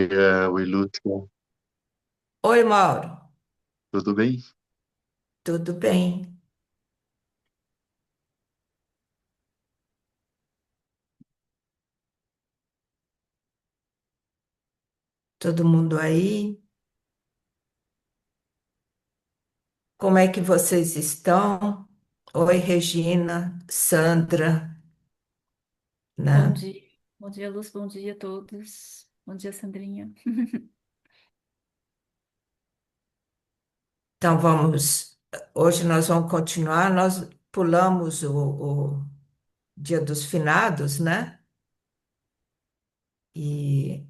dia, oi Lúcia, Oi, Mauro, tudo bem? tudo bem? Todo mundo aí? Como é que vocês estão? Oi, Regina, Sandra, Bom né? dia, bom dia, Luz, bom dia a todos. Bom dia, Sandrinha. Então hoje nós vamos continuar, nós pulamos o Dia dos Finados, né? E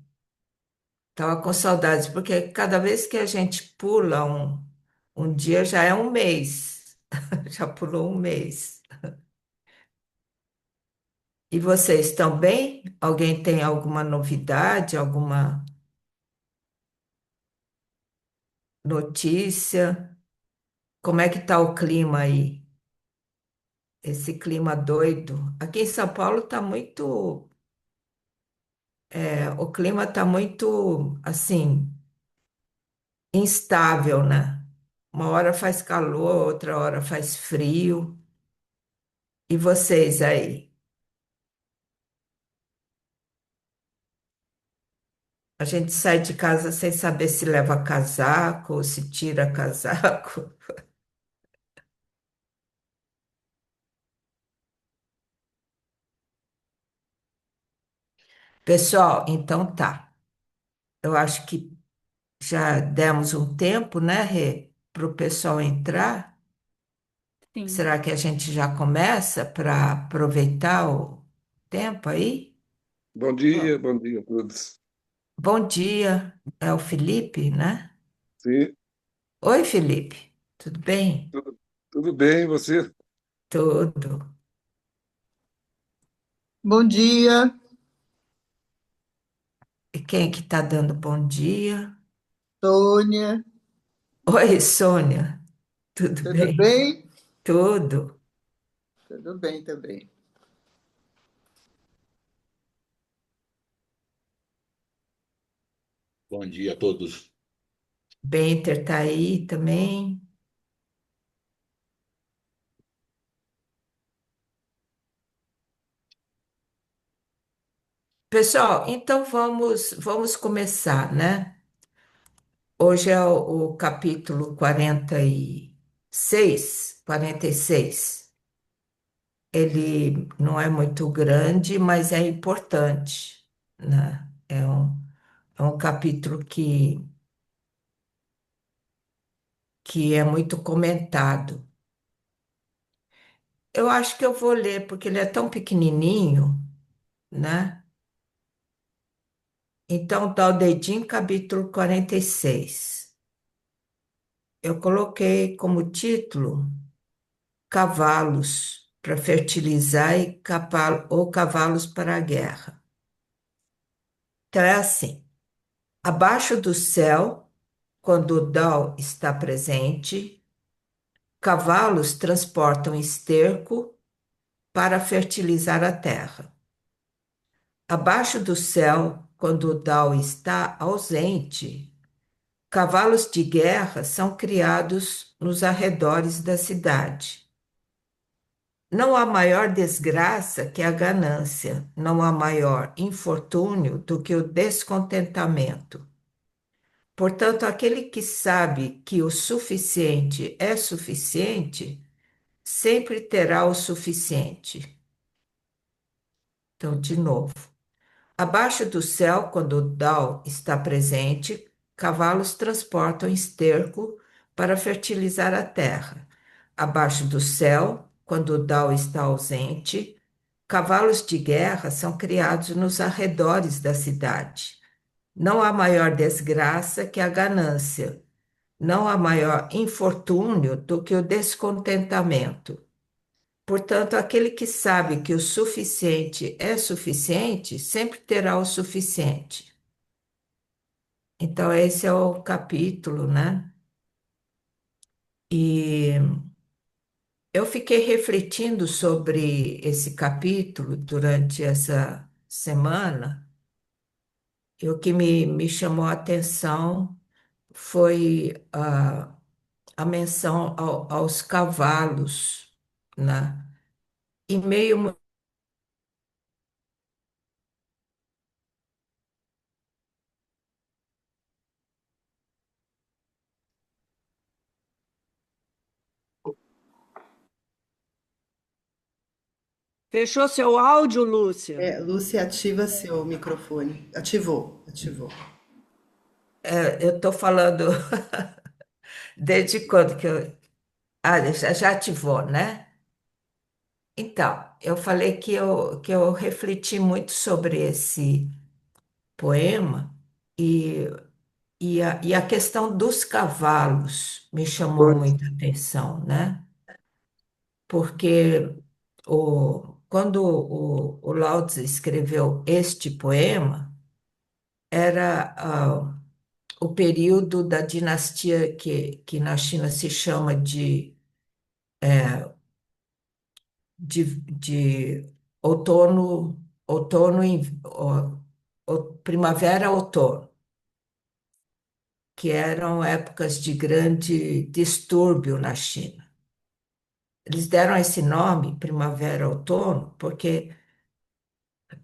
estava com saudades, porque cada vez que a gente pula um dia já é um mês, já pulou um mês. E vocês estão bem? Alguém tem alguma novidade, alguma notícia? Como é que está o clima aí? Esse clima doido. Aqui em São Paulo está muito, o clima está muito, assim, instável, né? Uma hora faz calor, outra hora faz frio. E vocês aí? A gente sai de casa sem saber se leva casaco ou se tira casaco. Pessoal, então tá. Eu acho que já demos um tempo, né, Rê, para o pessoal entrar. Sim, Será que a gente já começa para aproveitar o tempo aí? Bom, Bom dia a todos. bom dia, é o Felipe, né? Sim, Oi, Felipe, tudo bem? tudo bem, e você? Tudo. Bom dia, E quem que está dando bom dia? Tônia. Oi, Sônia, tudo Tudo bem? bem? Tudo. Tudo bem também. Bom dia a todos. Benter está aí também. Pessoal, então vamos começar, né? Hoje é o capítulo 46. Ele não é muito grande, mas é importante, né? É um capítulo que é muito comentado. Eu acho que eu vou ler, porque ele é tão pequenininho, né? Então, dá o dedinho, capítulo 46. Eu coloquei como título Cavalos para fertilizar ou cavalos para a guerra. Então, é assim. Abaixo do céu, quando o Dal está presente, cavalos transportam esterco para fertilizar a terra. Abaixo do céu, quando o Dal está ausente, cavalos de guerra são criados nos arredores da cidade. Não há maior desgraça que a ganância, não há maior infortúnio do que o descontentamento. Portanto, aquele que sabe que o suficiente é suficiente, sempre terá o suficiente. Então, de novo. Abaixo do céu, quando o Dao está presente, cavalos transportam esterco para fertilizar a terra. Abaixo do céu, quando o Dao está ausente, cavalos de guerra são criados nos arredores da cidade. Não há maior desgraça que a ganância. Não há maior infortúnio do que o descontentamento. Portanto, aquele que sabe que o suficiente é suficiente, sempre terá o suficiente. Então, esse é o capítulo, né? E eu fiquei refletindo sobre esse capítulo durante essa semana, E o que me chamou a atenção foi a menção aos cavalos, né? E meio Fechou seu áudio, Lúcia? Lúcia, ativa seu microfone. Ativou, ativou. eu estou falando desde quando que eu. Ah, já ativou, né? Então, eu falei que eu refleti muito sobre esse poema e, e a questão dos cavalos me chamou Pois. muita atenção, né? Porque quando o Lao Tzu escreveu este poema, era o período da dinastia que na China se chama de outono, outono, primavera, outono, que eram épocas de grande distúrbio na China. Eles deram esse nome, primavera, outono, porque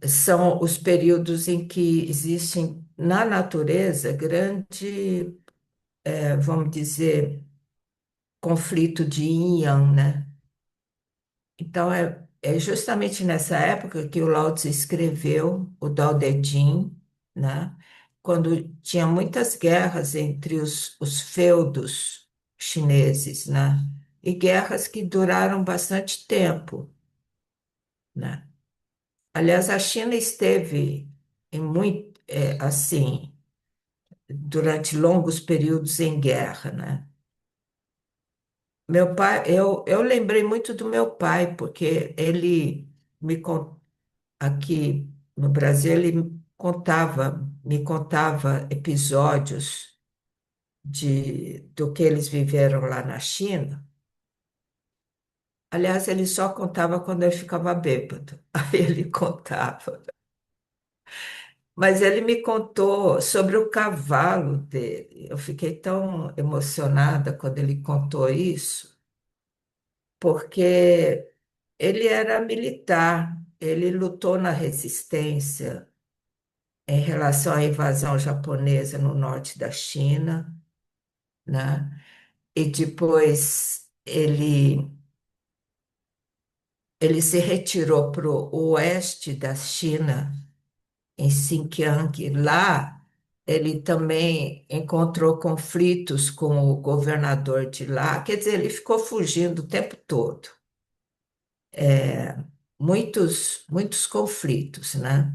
são os períodos em que existem na natureza grande, vamos dizer, conflito de yin e yang, né? Então, é justamente nessa época que o Lao Tzu escreveu o Tao Te Ching, né? Quando tinha muitas guerras entre os feudos chineses, né? E guerras que duraram bastante tempo, né? Aliás, a China esteve em muito, assim, durante longos períodos em guerra, né? Meu pai, eu lembrei muito do meu pai, porque ele me contou aqui no Brasil, ele me contava episódios do que eles viveram lá na China. Aliás, ele só contava quando ele ficava bêbado. Aí ele contava. Mas ele me contou sobre o cavalo dele. Eu fiquei tão emocionada quando ele contou isso, porque ele era militar, ele lutou na resistência em relação à invasão japonesa no norte da China, né? E depois ele se retirou para o oeste da China, em Xinjiang. Lá ele também encontrou conflitos com o governador de lá, quer dizer, ele ficou fugindo o tempo todo. Muitos, muitos conflitos, né?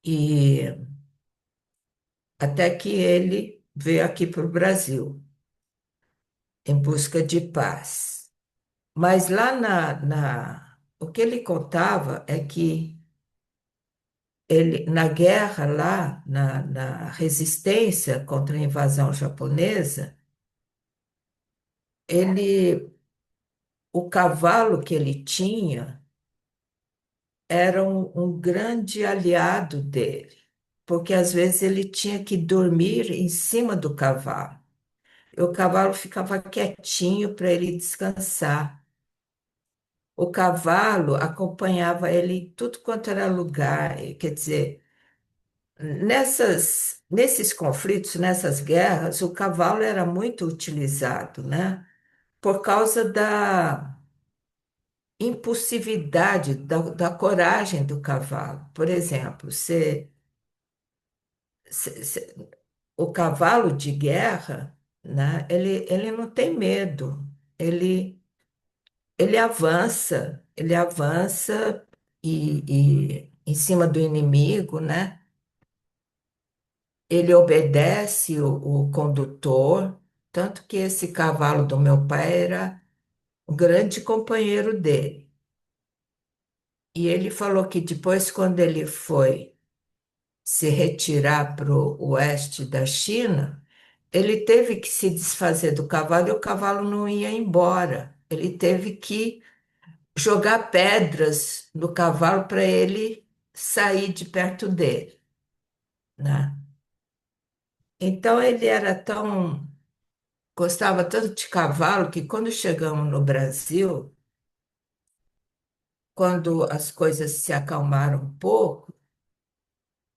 E até que ele veio aqui para o Brasil em busca de paz. Mas lá o que ele contava é que ele, na guerra lá, na resistência contra a invasão japonesa, ele, o cavalo que ele tinha era um grande aliado dele, porque às vezes ele tinha que dormir em cima do cavalo. E o cavalo ficava quietinho para ele descansar. O cavalo acompanhava ele em tudo quanto era lugar, quer dizer, nesses conflitos, nessas guerras, o cavalo era muito utilizado, né? Por causa da impulsividade, da coragem do cavalo. Por exemplo, o cavalo de guerra, né? Ele não tem medo, ele, ele avança e em cima do inimigo, né? Ele obedece o condutor, tanto que esse cavalo do meu pai era um grande companheiro dele. E ele falou que depois, quando ele foi se retirar para o oeste da China, ele teve que se desfazer do cavalo e o cavalo não ia embora. Ele teve que jogar pedras no cavalo para ele sair de perto dele. né? Então ele era tão, gostava tanto de cavalo que quando chegamos no Brasil, quando as coisas se acalmaram um pouco, o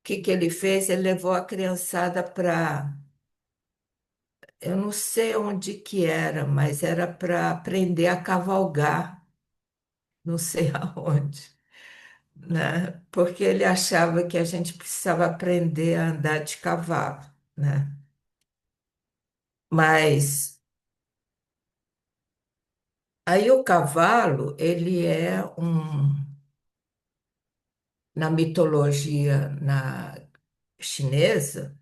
que que ele fez? Ele levou a criançada para, eu não sei onde que era, mas era para aprender a cavalgar, não sei aonde, né? Porque ele achava que a gente precisava aprender a andar de cavalo, né? Mas aí o cavalo, ele é na mitologia chinesa,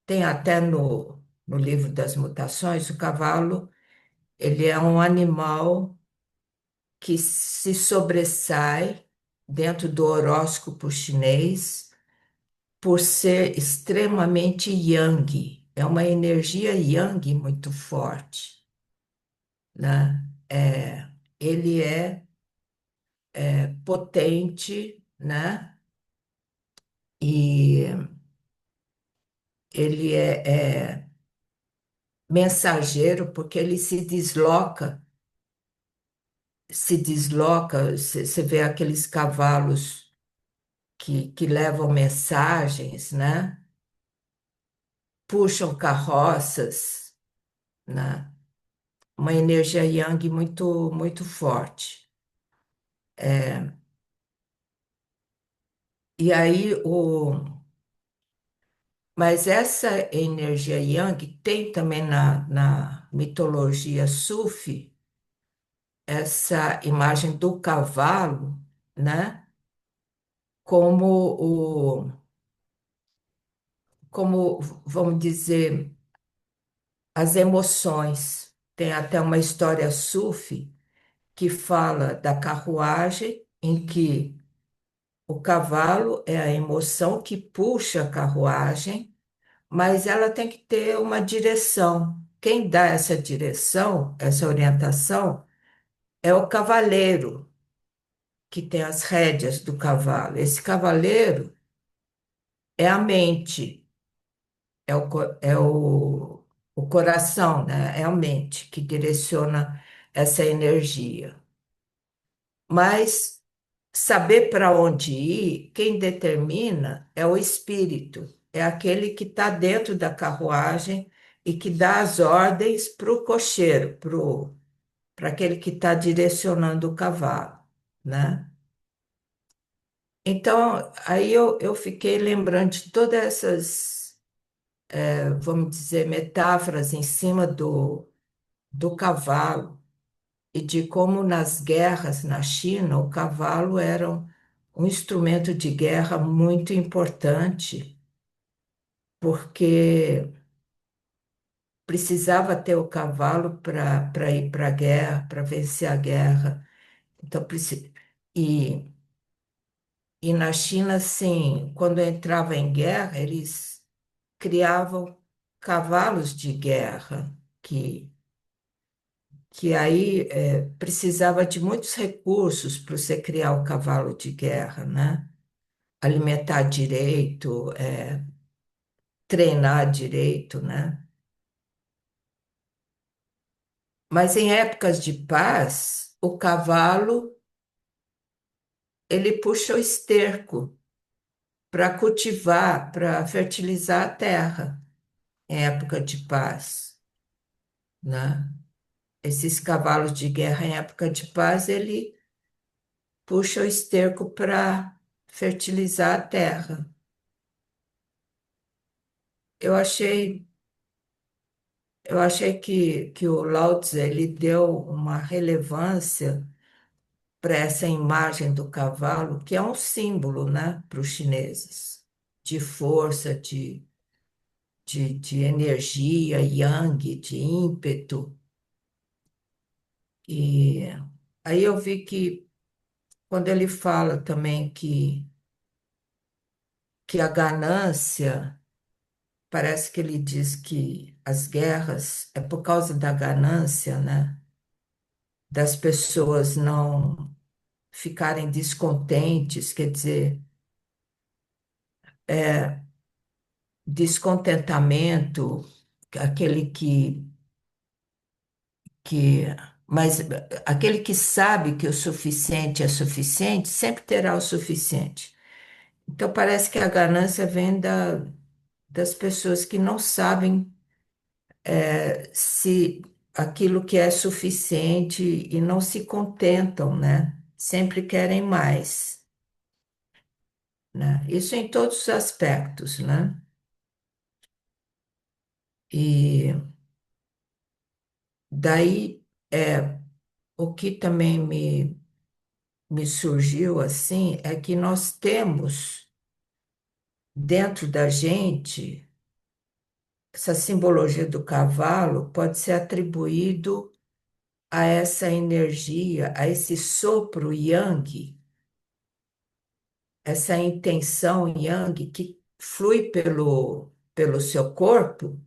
tem até no livro das mutações, o cavalo, ele é um animal que se sobressai dentro do horóscopo chinês por ser extremamente yang. É uma energia yang muito forte, né? Ele é potente, né? E ele é mensageiro porque ele se desloca, você vê aqueles cavalos que levam mensagens, né? Puxam carroças, né? Uma energia yang muito, muito forte. E aí, mas essa energia yang tem também na mitologia sufi essa imagem do cavalo, né? Como como vamos dizer, as emoções. Tem até uma história sufi que fala da carruagem em que o cavalo é a emoção que puxa a carruagem, mas ela tem que ter uma direção. Quem dá essa direção, essa orientação, é o cavaleiro, que tem as rédeas do cavalo. Esse cavaleiro é a mente, é o coração, né? É a mente que direciona essa energia. Mas saber para onde ir, quem determina é o espírito, é aquele que está dentro da carruagem e que dá as ordens para o cocheiro, para aquele que está direcionando o cavalo, né? Então, aí eu fiquei lembrando de todas essas, vamos dizer, metáforas em cima do cavalo e de como nas guerras na China o cavalo era um instrumento de guerra muito importante, porque precisava ter o cavalo para ir para a guerra, para vencer a guerra. Então, e, e na China, sim, quando entrava em guerra, eles criavam cavalos de guerra, que aí precisava de muitos recursos para você criar o cavalo de guerra, né? Alimentar direito, treinar direito, né? Mas em épocas de paz, o cavalo ele puxa o esterco para cultivar, para fertilizar a terra em época de paz, né? Esses cavalos de guerra em época de paz, ele puxa o esterco para fertilizar a terra. Eu achei, eu achei que o Lao Tse, ele deu uma relevância para essa imagem do cavalo, que é um símbolo, né, para os chineses, de força, de energia, yang, de ímpeto. E aí eu vi que, quando ele fala também que a ganância, parece que ele diz que as guerras é por causa da ganância, né, das pessoas não ficarem descontentes, quer dizer, descontentamento, aquele que, mas aquele que sabe que o suficiente é suficiente, sempre terá o suficiente. Então parece que a ganância vem das pessoas que não sabem se aquilo que é suficiente e não se contentam, né? Sempre querem mais, né? Isso em todos os aspectos, né? E daí o que também me surgiu assim é que nós temos dentro da gente essa simbologia do cavalo pode ser atribuído a essa energia, a esse sopro yang, essa intenção yang que flui pelo seu corpo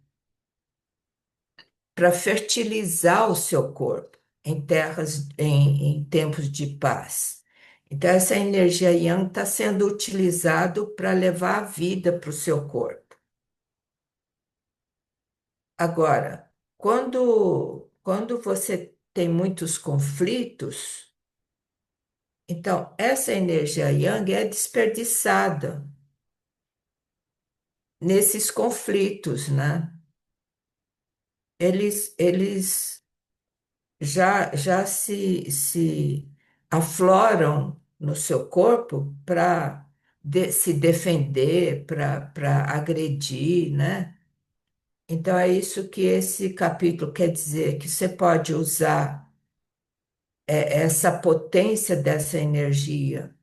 para fertilizar o seu corpo em terras, em tempos de paz. Então, essa energia yang está sendo utilizado para levar a vida para o seu corpo. Agora, quando você tem muitos conflitos, então essa energia yang é desperdiçada nesses conflitos, né? Eles já se afloram no seu corpo para se defender, para agredir, né? Então é isso que esse capítulo quer dizer, que você pode usar essa potência dessa energia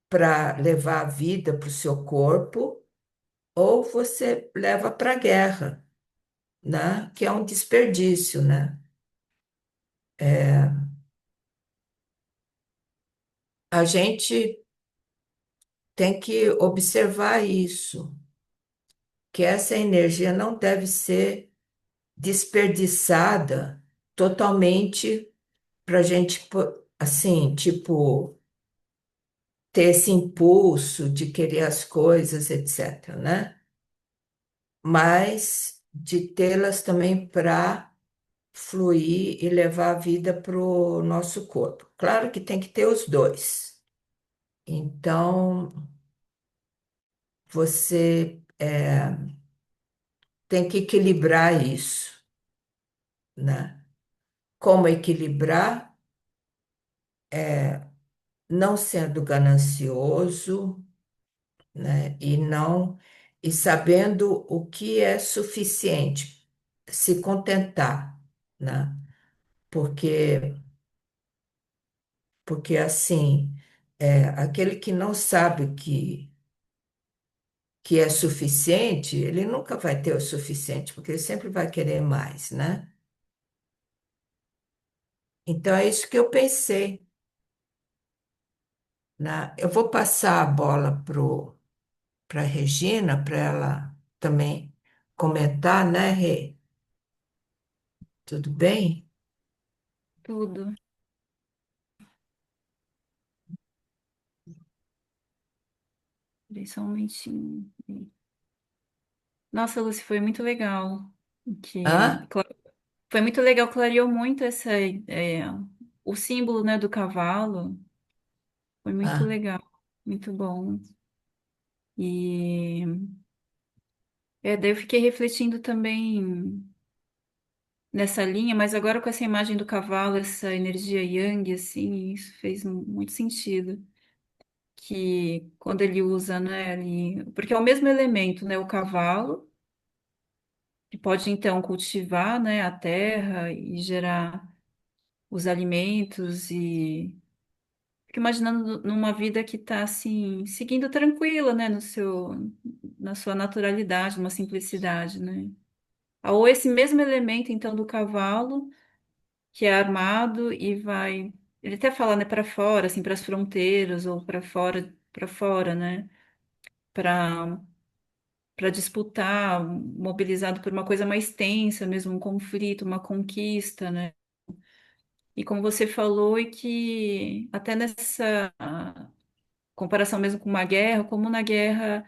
para levar a vida para o seu corpo, ou você leva para a guerra, né? Que é um desperdício, né? A gente tem que observar isso, que essa energia não deve ser desperdiçada totalmente para a gente, assim, tipo, ter esse impulso de querer as coisas, etc., né? Mas de tê-las também para fluir e levar a vida para o nosso corpo. Claro que tem que ter os dois. Então, você tem que equilibrar isso, né? Como equilibrar? Não sendo ganancioso, né? E sabendo o que é suficiente, se contentar, né? Porque porque assim, aquele que não sabe que é suficiente, ele nunca vai ter o suficiente, porque ele sempre vai querer mais, né? Então é isso que eu pensei, né? Eu vou passar a bola para Regina, para ela também comentar, né, Rê? Tudo bem? Tudo. Peraí, só um momentinho. Nossa, Lucy, foi muito legal. Hã? Foi muito legal, clareou muito o símbolo, né, do cavalo. Foi muito Ah, legal, muito bom. E daí eu fiquei refletindo também nessa linha, mas agora com essa imagem do cavalo, essa energia yang, assim, isso fez muito sentido. Que quando ele usa, né, porque é o mesmo elemento, né, o cavalo, que pode então cultivar, né, a terra e gerar os alimentos e fico imaginando numa vida que está assim, seguindo tranquila, né, na sua naturalidade, numa simplicidade, né? Ou esse mesmo elemento, então, do cavalo, que é armado e vai, ele até fala, né, para fora, assim, para as fronteiras ou para fora, né? Para disputar, mobilizado por uma coisa mais tensa, mesmo um conflito, uma conquista, né? E como você falou, e que até nessa comparação mesmo com uma guerra, como na guerra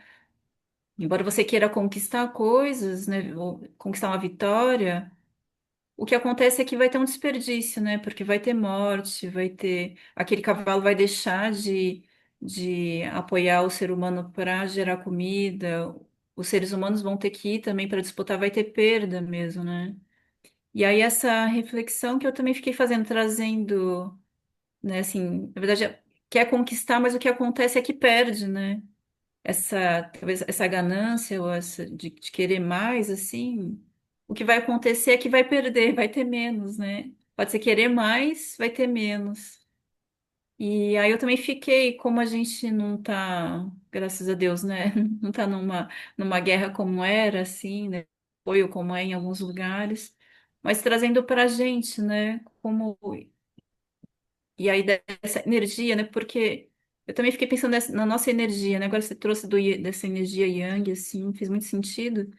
Embora você queira conquistar coisas, né, ou conquistar uma vitória, o que acontece é que vai ter um desperdício, né? Porque vai ter morte, vai ter. Aquele cavalo vai deixar de apoiar o ser humano para gerar comida, os seres humanos vão ter que ir também para disputar, vai ter perda mesmo, né? E aí, essa reflexão que eu também fiquei fazendo, trazendo, né, assim, na verdade, quer conquistar, mas o que acontece é que perde, né? Talvez essa ganância ou essa de querer mais, assim, o que vai acontecer é que vai perder, vai ter menos, né? Pode ser querer mais, vai ter menos. E aí eu também fiquei, como a gente não tá, graças a Deus, né? Não tá numa guerra como era, assim, né? Foi ou como é em alguns lugares, mas trazendo pra gente, né? Como e aí dessa energia, né? Porque eu também fiquei pensando na nossa energia, né? Agora você trouxe dessa energia Yang, assim, fez muito sentido.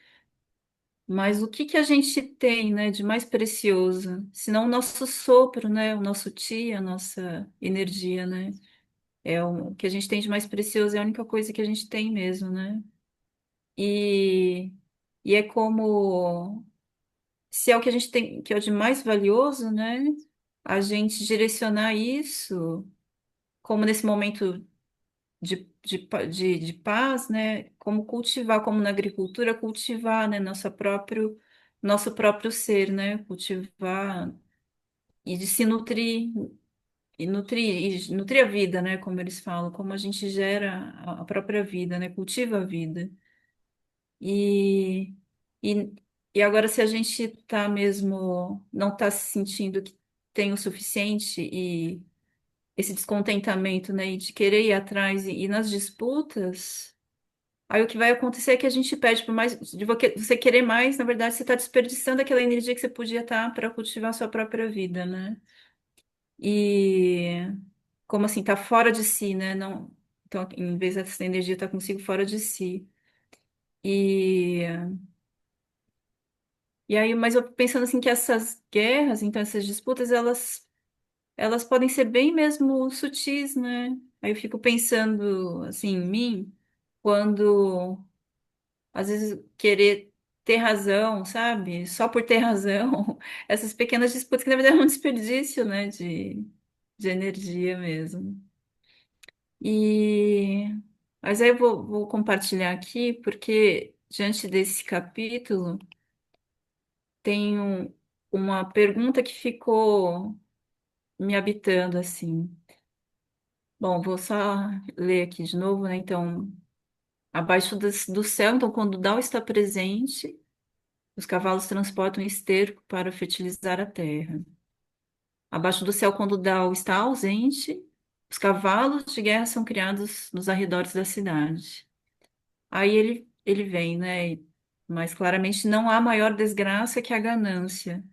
Mas o que que a gente tem, né, de mais precioso? Senão o nosso sopro, né? O nosso chi, a nossa energia, né? O que a gente tem de mais precioso é a única coisa que a gente tem mesmo, né? E, e é como se é o que a gente tem, que é o de mais valioso, né? A gente direcionar isso, como nesse momento de paz, né? Como cultivar, como na agricultura, cultivar, né? Nosso próprio ser, né? Cultivar e de se nutrir, e nutrir a vida, né? Como eles falam, como a gente gera a própria vida, né? Cultiva a vida. E, e, e agora, se a gente tá mesmo, não está se sentindo que tem o suficiente e esse descontentamento, né, e de querer ir atrás e nas disputas, aí o que vai acontecer é que a gente pede por mais, você querer mais, na verdade, você está desperdiçando aquela energia que você podia estar para cultivar a sua própria vida, né? E como assim, tá fora de si, né? Não, então, em vez dessa energia estar consigo fora de si. E, e aí, mas eu pensando assim que essas guerras, então essas disputas, elas podem ser bem mesmo sutis, né? Aí eu fico pensando assim em mim, quando às vezes querer ter razão, sabe? Só por ter razão, essas pequenas disputas que na verdade é um desperdício, né? De energia mesmo. E mas aí eu vou compartilhar aqui, porque diante desse capítulo tem uma pergunta que ficou me habitando assim. Bom, vou só ler aqui de novo, né? Então, abaixo do céu, então, quando o Dao está presente, os cavalos transportam esterco para fertilizar a terra. Abaixo do céu, quando o Dao está ausente, os cavalos de guerra são criados nos arredores da cidade. Aí ele vem, né? Mas claramente não há maior desgraça que a ganância.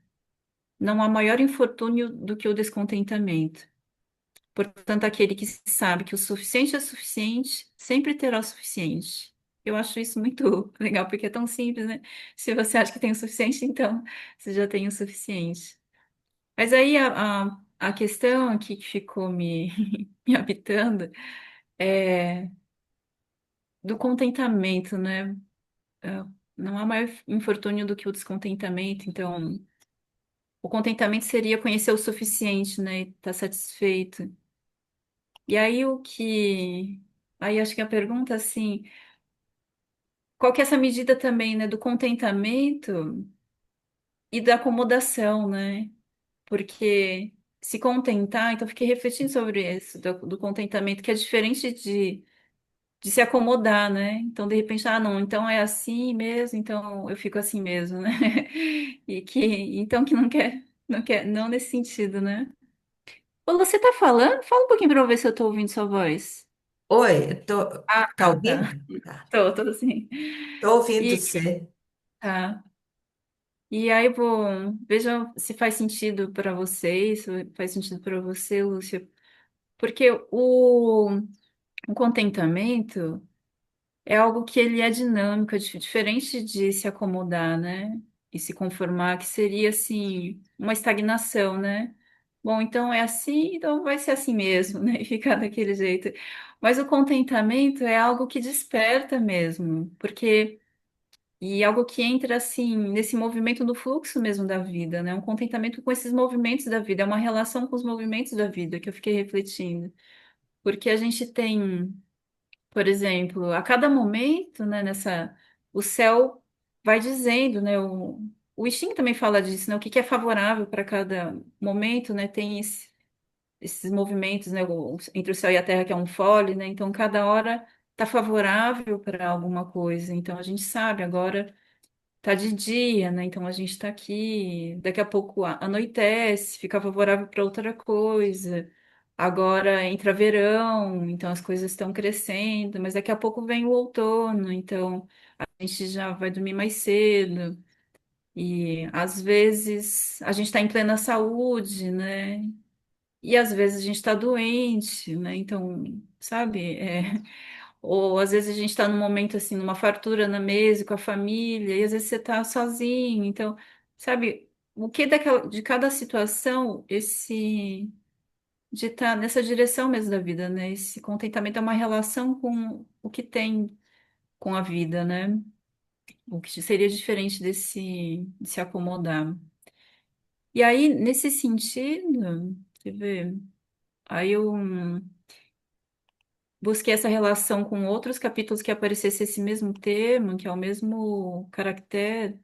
Não há maior infortúnio do que o descontentamento. Portanto, aquele que sabe que o suficiente é suficiente, sempre terá o suficiente. Eu acho isso muito legal, porque é tão simples, né? Se você acha que tem o suficiente, então você já tem o suficiente. Mas aí a questão aqui que ficou me habitando é do contentamento, né? É, não há maior infortúnio do que o descontentamento, então o contentamento seria conhecer o suficiente, né? E estar satisfeito. E aí o que. Aí acho que a pergunta assim, qual que é essa medida também, né, do contentamento e da acomodação, né? Porque se contentar, então eu fiquei refletindo sobre isso, do contentamento, que é diferente de se acomodar, né? Então, de repente, ah, não, então é assim mesmo, então eu fico assim mesmo, né? E que então que não quer, não nesse sentido, né? Ô, você tá falando? Fala um pouquinho pra eu ver se eu tô ouvindo sua voz. Oi, Ah, tá tá. ouvindo? Tá. Tô assim. Tô ouvindo E, você. tá. E aí, bom, veja se faz sentido para vocês, se faz sentido para você, Lúcia. Porque o contentamento é algo que ele é dinâmico, é diferente de se acomodar, né? E se conformar, que seria, assim, uma estagnação, né? Bom, então é assim, então vai ser assim mesmo, né? E ficar daquele jeito. Mas o contentamento é algo que desperta mesmo, porque e algo que entra assim nesse movimento do fluxo mesmo da vida, né? Um contentamento com esses movimentos da vida, é uma relação com os movimentos da vida que eu fiquei refletindo, porque a gente tem, por exemplo, a cada momento, né, o céu vai dizendo, né, o I Ching também fala disso, né, o que que é favorável para cada momento, né, tem esses movimentos, né, entre o céu e a terra, que é um fole, né, então cada hora está favorável para alguma coisa, então a gente sabe agora tá de dia, né, então a gente está aqui, daqui a pouco anoitece, fica favorável para outra coisa. Agora entra verão, então as coisas estão crescendo, mas daqui a pouco vem o outono, então a gente já vai dormir mais cedo. E às vezes a gente está em plena saúde, né? E às vezes a gente está doente, né? Então, sabe? Ou às vezes a gente está num momento assim, numa fartura na mesa com a família, e às vezes você está sozinho. Então, sabe? O que de cada situação, esse de estar nessa direção mesmo da vida, né? Esse contentamento é uma relação com o que tem com a vida, né? O que seria diferente de se acomodar. E aí, nesse sentido, você vê, aí eu busquei essa relação com outros capítulos que aparecesse esse mesmo termo, que é o mesmo caractere.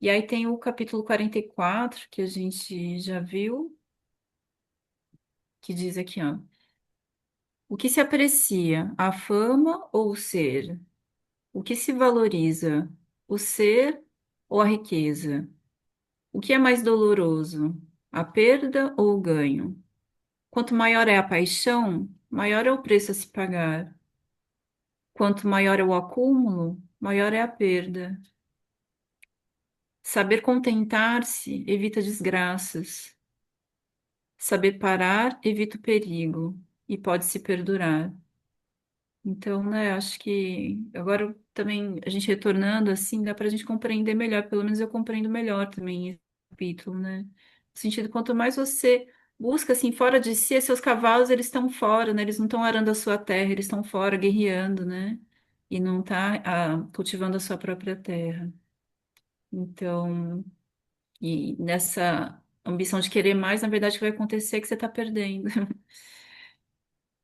E aí tem o capítulo 44 que a gente já viu, que diz aqui, ó. O que se aprecia, a fama ou o ser? O que se valoriza, o ser ou a riqueza? O que é mais doloroso, a perda ou o ganho? Quanto maior é a paixão, maior é o preço a se pagar. Quanto maior é o acúmulo, maior é a perda. Saber contentar-se evita desgraças. Saber parar evita o perigo e pode se perdurar. Então, né, acho que agora também a gente retornando assim, dá para a gente compreender melhor, pelo menos eu compreendo melhor também esse capítulo, né? No sentido, quanto mais você busca assim fora de si, seus cavalos eles estão fora, né? Eles não estão arando a sua terra, eles estão fora guerreando, né? E não tá cultivando a sua própria terra. Então, e nessa ambição de querer mais, na verdade, o que vai acontecer é que você está perdendo.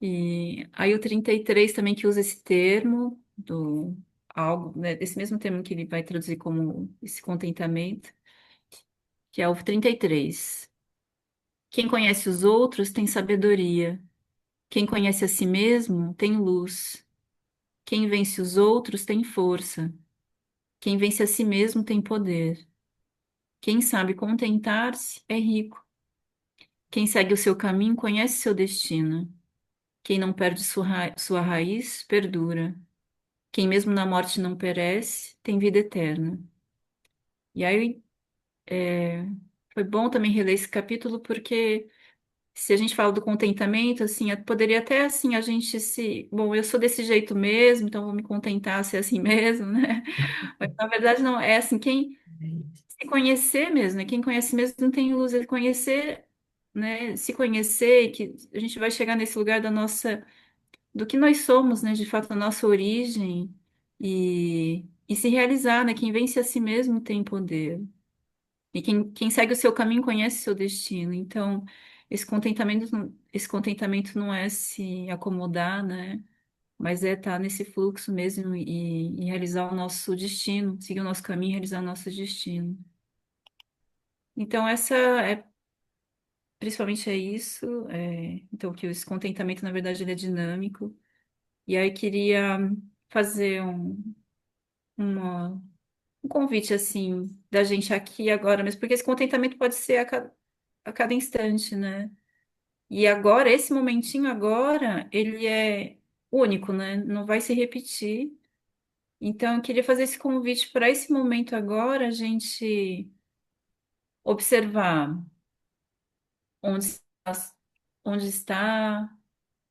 E aí o 33 também que usa esse termo do algo, né, esse mesmo termo que ele vai traduzir como esse contentamento, que é o 33. Quem conhece os outros tem sabedoria. Quem conhece a si mesmo tem luz. Quem vence os outros tem força. Quem vence a si mesmo tem poder. Quem sabe contentar-se é rico. Quem segue o seu caminho conhece seu destino. Quem não perde sua raiz perdura. Quem mesmo na morte não perece, tem vida eterna. E aí foi bom também reler esse capítulo, porque se a gente fala do contentamento, assim, poderia até assim a gente se. Bom, eu sou desse jeito mesmo, então vou me contentar ser assim mesmo, né? Mas na verdade não, é assim, quem se conhecer mesmo, né? Quem conhece mesmo não tem ilusão de conhecer, né? Se conhecer, que a gente vai chegar nesse lugar da nossa do que nós somos, né, de fato, a nossa origem e se realizar, né? Quem vence a si mesmo tem poder. E quem segue o seu caminho conhece o seu destino. Então, esse contentamento não é se acomodar, né? Mas é estar nesse fluxo mesmo e realizar o nosso destino, seguir o nosso caminho e realizar o nosso destino. Então, principalmente é isso. Então, que esse contentamento, na verdade, ele é dinâmico. E aí queria fazer uma- um convite assim da gente aqui agora mesmo, porque esse contentamento pode ser a cada instante, né? E agora, esse momentinho agora, ele é único, né? Não vai se repetir. Então, eu queria fazer esse convite para esse momento agora, a gente observar onde está, onde está,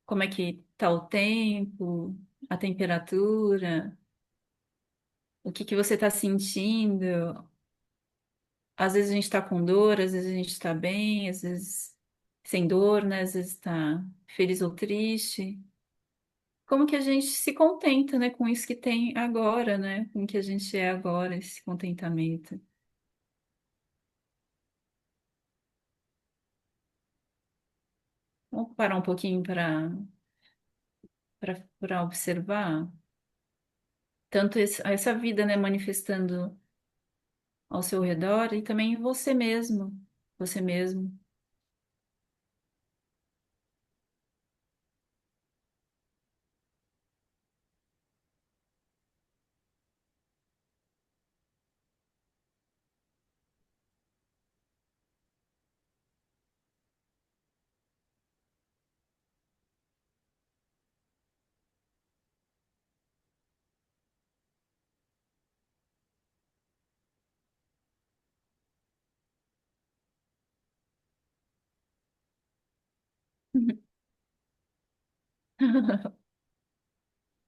como é que está o tempo, a temperatura, o que que você está sentindo. Às vezes a gente está com dor, às vezes a gente está bem, às vezes sem dor, né? Às vezes está feliz ou triste. como que a gente se contenta, né, com isso que tem agora, né, com o que a gente é agora, esse contentamento. Vamos parar um pouquinho para observar tanto essa vida, né, manifestando ao seu redor e também você mesmo.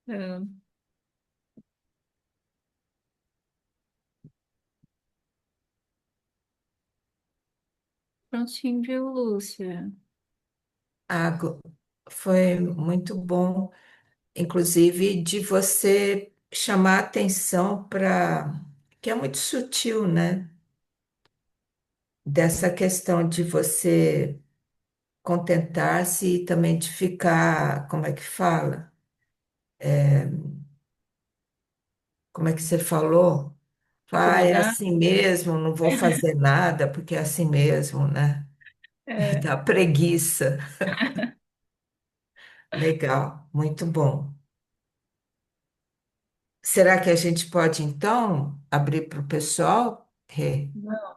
É, prontinho, viu, Lúcia? Água. Foi muito bom, inclusive, de você chamar atenção para, que é muito sutil, né? Dessa questão de você contentar-se e também de ficar, como é que fala? Como é que você falou? Ah, é Acomodar? assim mesmo, não vou fazer nada porque é assim mesmo, né? É, Dá preguiça. Legal, muito bom. Será que a gente pode, então, abrir para o pessoal? Rê? não.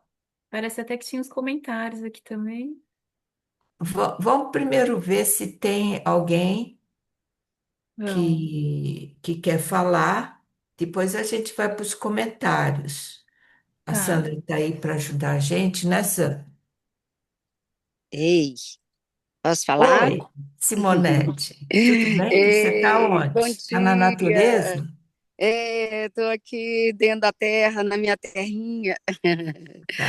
Parece até que tinha uns comentários aqui também. Vamos primeiro ver se tem alguém Vamos. que quer falar, depois a gente vai para os comentários. A Tá. Sandra está aí para ajudar a gente, né, Sandra? Ei, posso falar? Oi, Simonete, tudo bem? Você está Ei, onde? bom Está na dia. natureza? Estou aqui dentro da terra, na minha terrinha. Tá.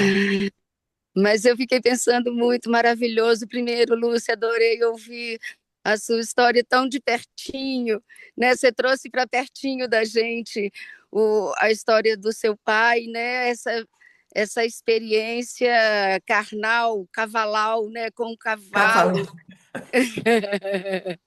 Mas eu fiquei pensando muito, maravilhoso. Primeiro, Lúcia, adorei ouvir a sua história tão de pertinho, né? Você trouxe para pertinho da gente a história do seu pai, né? Essa experiência carnal, cavalau, né? Com o Cavalo. cavalo.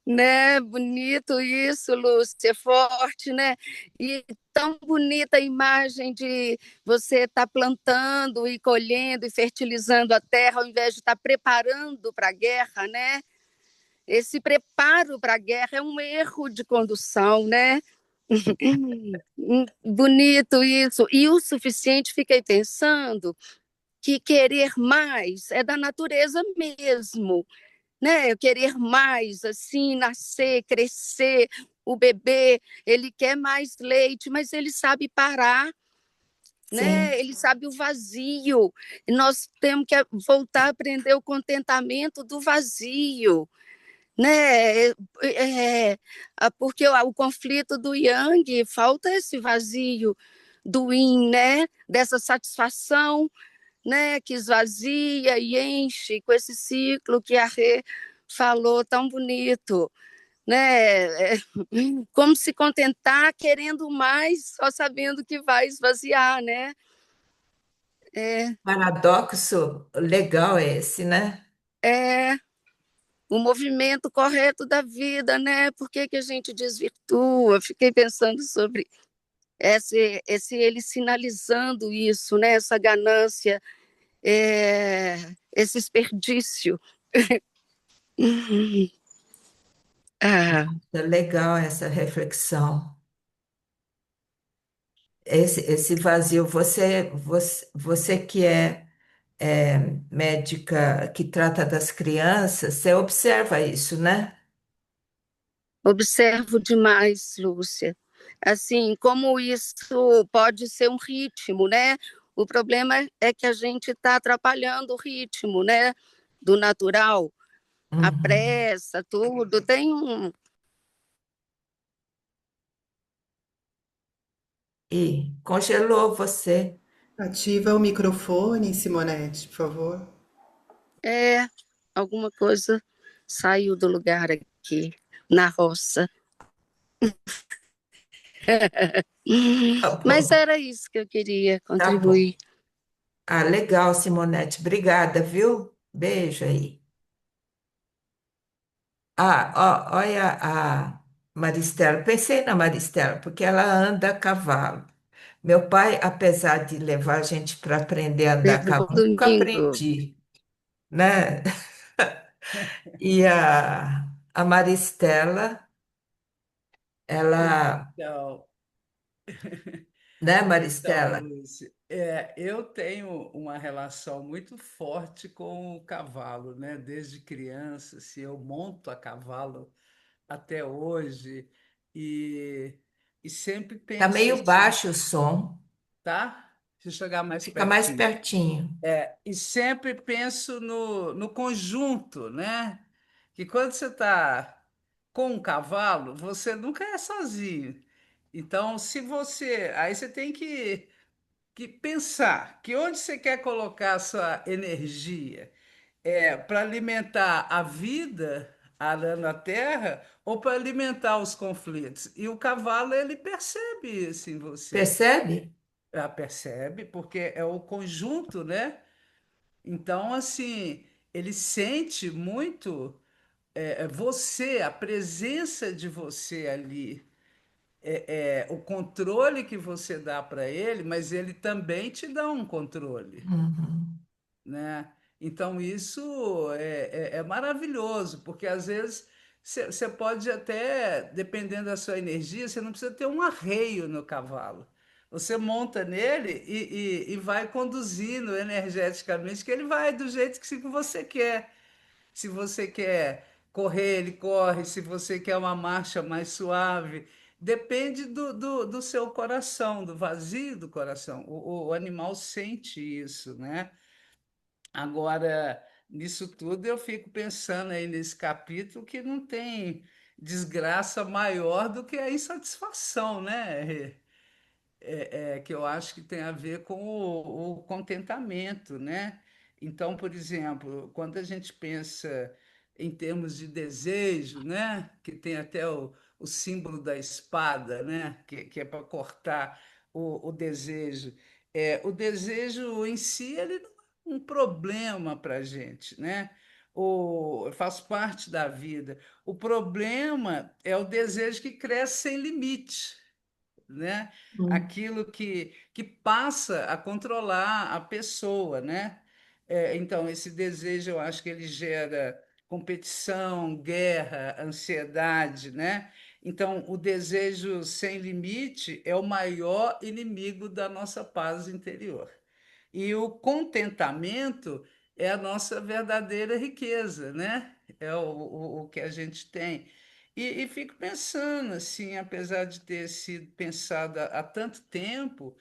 Né? Bonito isso, Lúcia, forte, né? E tão bonita a imagem de você estar plantando e colhendo e fertilizando a terra ao invés de estar preparando para a guerra, né? Esse preparo para a guerra é um erro de condução, né? Bonito isso. E o suficiente, fiquei pensando que querer mais é da natureza mesmo, né? Eu querer mais, assim, nascer, crescer. O bebê, ele quer mais leite, mas ele sabe parar, Sim, né? Ele sabe o vazio. E nós temos que voltar a aprender o contentamento do vazio, né? Porque o conflito do Yang falta esse vazio do Yin, né? Dessa satisfação, né, que esvazia e enche com esse ciclo que a Rê falou tão bonito, né? Como se contentar querendo mais, só sabendo que vai esvaziar, né? É, paradoxo legal esse, né? é o movimento correto da vida, né? Por que que a gente desvirtua? Fiquei pensando sobre esse ele sinalizando isso, né? Essa ganância, esse desperdício. Ah, É legal essa reflexão. Esse vazio, você que é médica que trata das crianças, você observa isso, né? observo demais, Lúcia. Assim, como isso pode ser um ritmo, né? O problema é que a gente está atrapalhando o ritmo, né? Do natural, a Uhum. pressa, tudo. Tem um. E congelou você. Ativa o microfone, Simonete, por favor. É, alguma coisa saiu do lugar aqui. na roça. Tá Mas bom, era isso que eu queria tá bom. contribuir. Ah, legal, Simonete. Obrigada, viu? Beijo aí. Ah, ó, olha a Maristela. Pensei na Maristela, porque ela anda a cavalo. Meu pai, apesar de levar a gente para aprender a andar a Lembro, bom cavalo, nunca domingo. aprendi, né? E a Maristela, ela, Então, né, então, Maristela? Lúcia, eu tenho uma relação muito forte com o cavalo, né? Desde criança, se eu monto a cavalo até hoje e, e sempre Tá penso meio assim, baixo o som, tá? Deixa eu chegar mais fica mais pertinho. pertinho. E sempre penso no conjunto, né? Que quando você está com um cavalo, você nunca é sozinho. Então, se você. Aí você tem que pensar que onde você quer colocar a sua energia para alimentar a vida arando a terra ou para alimentar os conflitos. E o cavalo, ele percebe isso em você. Percebe? Percebe, porque é o conjunto, né? Então, assim, ele sente muito você, a presença de você ali, o controle que você dá para ele, mas ele também te dá um controle, Uhum. né? Então, isso é maravilhoso, porque às vezes você pode até, dependendo da sua energia, você não precisa ter um arreio no cavalo. Você monta nele e vai conduzindo energeticamente, que ele vai do jeito que você quer. Se você quer correr, ele corre. Se você quer uma marcha mais suave, depende do seu coração, do vazio do coração. O animal sente isso, né? Agora, nisso tudo, eu fico pensando aí nesse capítulo que não tem desgraça maior do que a insatisfação, né? Que eu acho que tem a ver com o contentamento, né? Então, por exemplo, quando a gente pensa em termos de desejo, né? Que tem até o símbolo da espada, né? Que é para cortar o desejo. O desejo em si, ele não é um problema para a gente, né? Faz parte da vida. O problema é o desejo que cresce sem limite, né? Hum. Aquilo que passa a controlar a pessoa, né? Então, esse desejo, eu acho que ele gera competição, guerra, ansiedade, né? Então, o desejo sem limite é o maior inimigo da nossa paz interior. E o contentamento é a nossa verdadeira riqueza, né? É o que a gente tem. E fico pensando, assim, apesar de ter sido pensado há tanto tempo,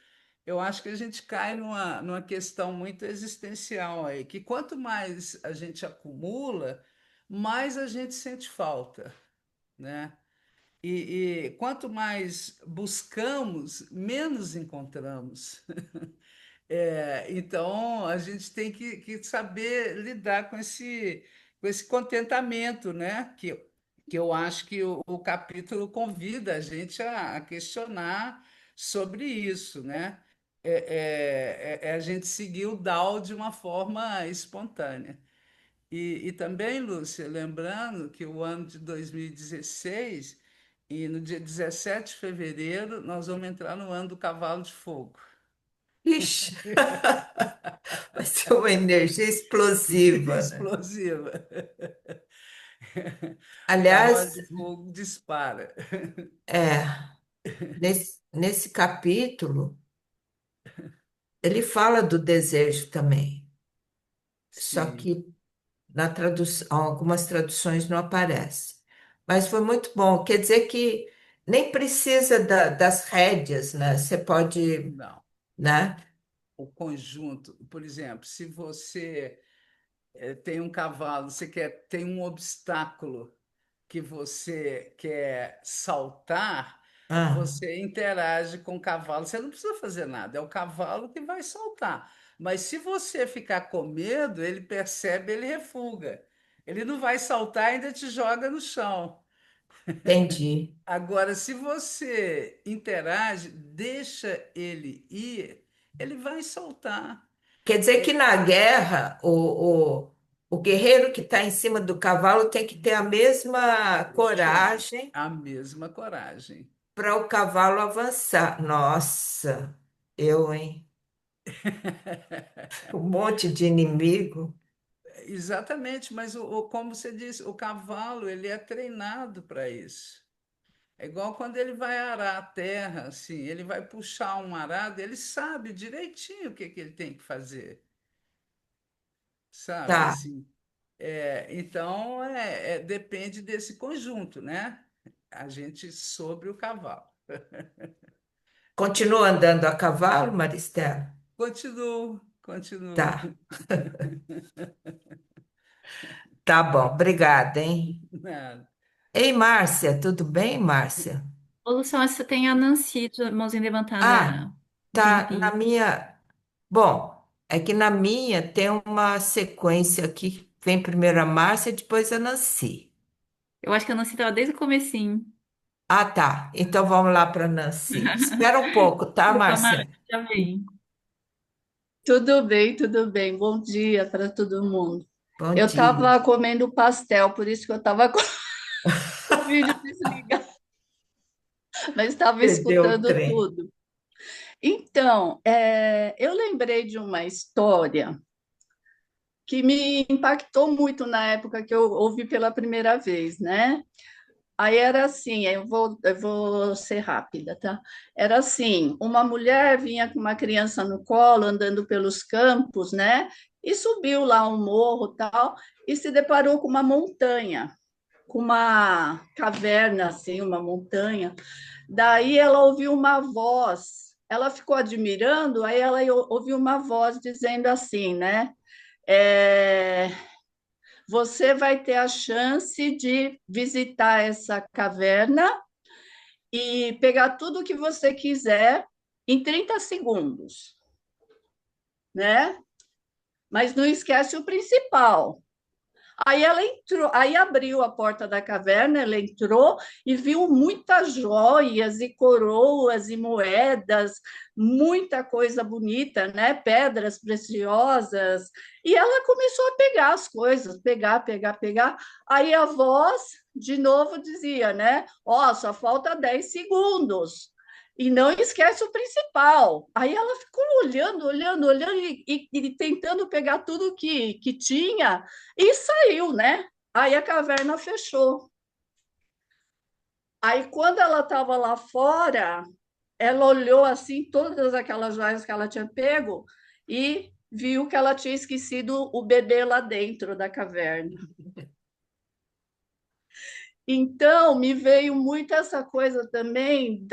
eu acho que a gente cai numa questão muito existencial aí, que quanto mais a gente acumula, mais a gente sente falta, né? E quanto mais buscamos, menos encontramos. Então, a gente tem que saber lidar com esse contentamento, né? Que eu acho que o capítulo convida a gente a questionar sobre isso, né? É a gente seguir o Tao de uma forma espontânea. E também, Lúcia, lembrando que o ano de 2016, e no dia 17 de fevereiro, nós vamos entrar no ano do Cavalo de Fogo. Ixi, vai ser uma energia explosiva, né? Explosiva. O cavalo Aliás, de fogo dispara. é, nesse capítulo, ele fala do desejo também, só Sim, que na tradução, algumas traduções não aparece. Mas foi muito bom. Quer dizer que nem precisa das rédeas, né? Você pode, não. né? O conjunto, por exemplo, se você tem um cavalo, tem um obstáculo que você quer saltar, Ah, você interage com o cavalo. Você não precisa fazer nada, é o cavalo que vai saltar. Mas se você ficar com medo, ele percebe, ele refuga. Ele não vai saltar, ainda te joga no chão. Entendi. Agora, se você interage, deixa ele ir, ele vai soltar. Quer dizer que na guerra, o guerreiro que está em cima do cavalo tem que ter a mesma coragem A mesma coragem. para o cavalo avançar. Nossa, eu, hein? Um monte de inimigo. Exatamente, mas como você disse, o cavalo ele é treinado para isso. É igual quando ele vai arar a terra, assim, ele vai puxar um arado, ele sabe direitinho o que que ele tem que fazer, sabe? Tá. Assim, então depende desse conjunto, né? A gente sobre o cavalo. Continua andando a cavalo, Maristela? Continuo, continuo. Tá. Tá bom. Obrigada, hein? Nada. Ei, Márcia, tudo bem, Márcia? Ô, Luciana, você tem a Nancy, de mãozinha Ah, levantada há um tá na tempinho. minha. Bom, é que na minha tem uma sequência aqui. Vem primeiro a Márcia, depois a Nancy. Eu acho que a Nancy estava desde o comecinho. Ah, tá. Então vamos lá para Nancy. Espera um pouco, tá, Desculpa, Márcia? Márcia, já vem. Tudo bem, tudo bem. Bom dia para todo mundo. Bom Eu dia. estava comendo pastel, por isso que eu estava com o vídeo desligado, mas estava Perdeu o escutando trem. tudo. Então, eu lembrei de uma história que me impactou muito na época que eu ouvi pela primeira vez, né? Aí era assim, eu vou ser rápida, tá? Era assim, uma mulher vinha com uma criança no colo, andando pelos campos, né? E subiu lá um morro, tal, e se deparou com uma montanha, com uma caverna, assim, uma montanha. Daí ela ouviu uma voz, ela ficou admirando, aí ela ouviu uma voz dizendo assim, né? É, você vai ter a chance de visitar essa caverna e pegar tudo o que você quiser em 30 segundos, né? Mas não esquece o principal. Aí ela entrou, aí abriu a porta da caverna, ela entrou e viu muitas joias e coroas e moedas, muita coisa bonita, né? Pedras preciosas. E ela começou a pegar as coisas, pegar, pegar, pegar. Aí a voz de novo dizia, né? Ó, oh, só falta 10 segundos. E não esquece o principal. Aí ela ficou olhando, olhando, olhando e tentando pegar tudo que tinha e saiu, né? Aí a caverna fechou. Aí quando ela estava lá fora, ela olhou assim todas aquelas joias que ela tinha pego e viu que ela tinha esquecido o bebê lá dentro da caverna. Então, me veio muito essa coisa também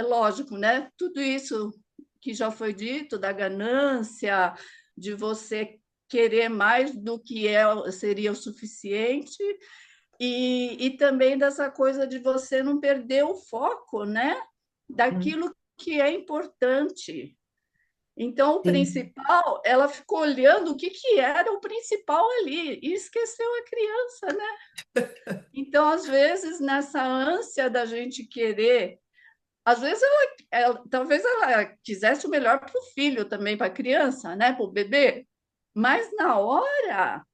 lógico, né? Tudo isso que já foi dito, da ganância, de você querer mais do que seria o suficiente, e também dessa coisa de você não perder o foco, né? Daquilo que é importante. Então, o Sim. principal, ela ficou olhando o que era o principal ali e esqueceu a criança, né? Então, às vezes, nessa ânsia da gente querer, às vezes talvez ela quisesse o melhor para o filho também, para a criança, né, para o bebê, mas na hora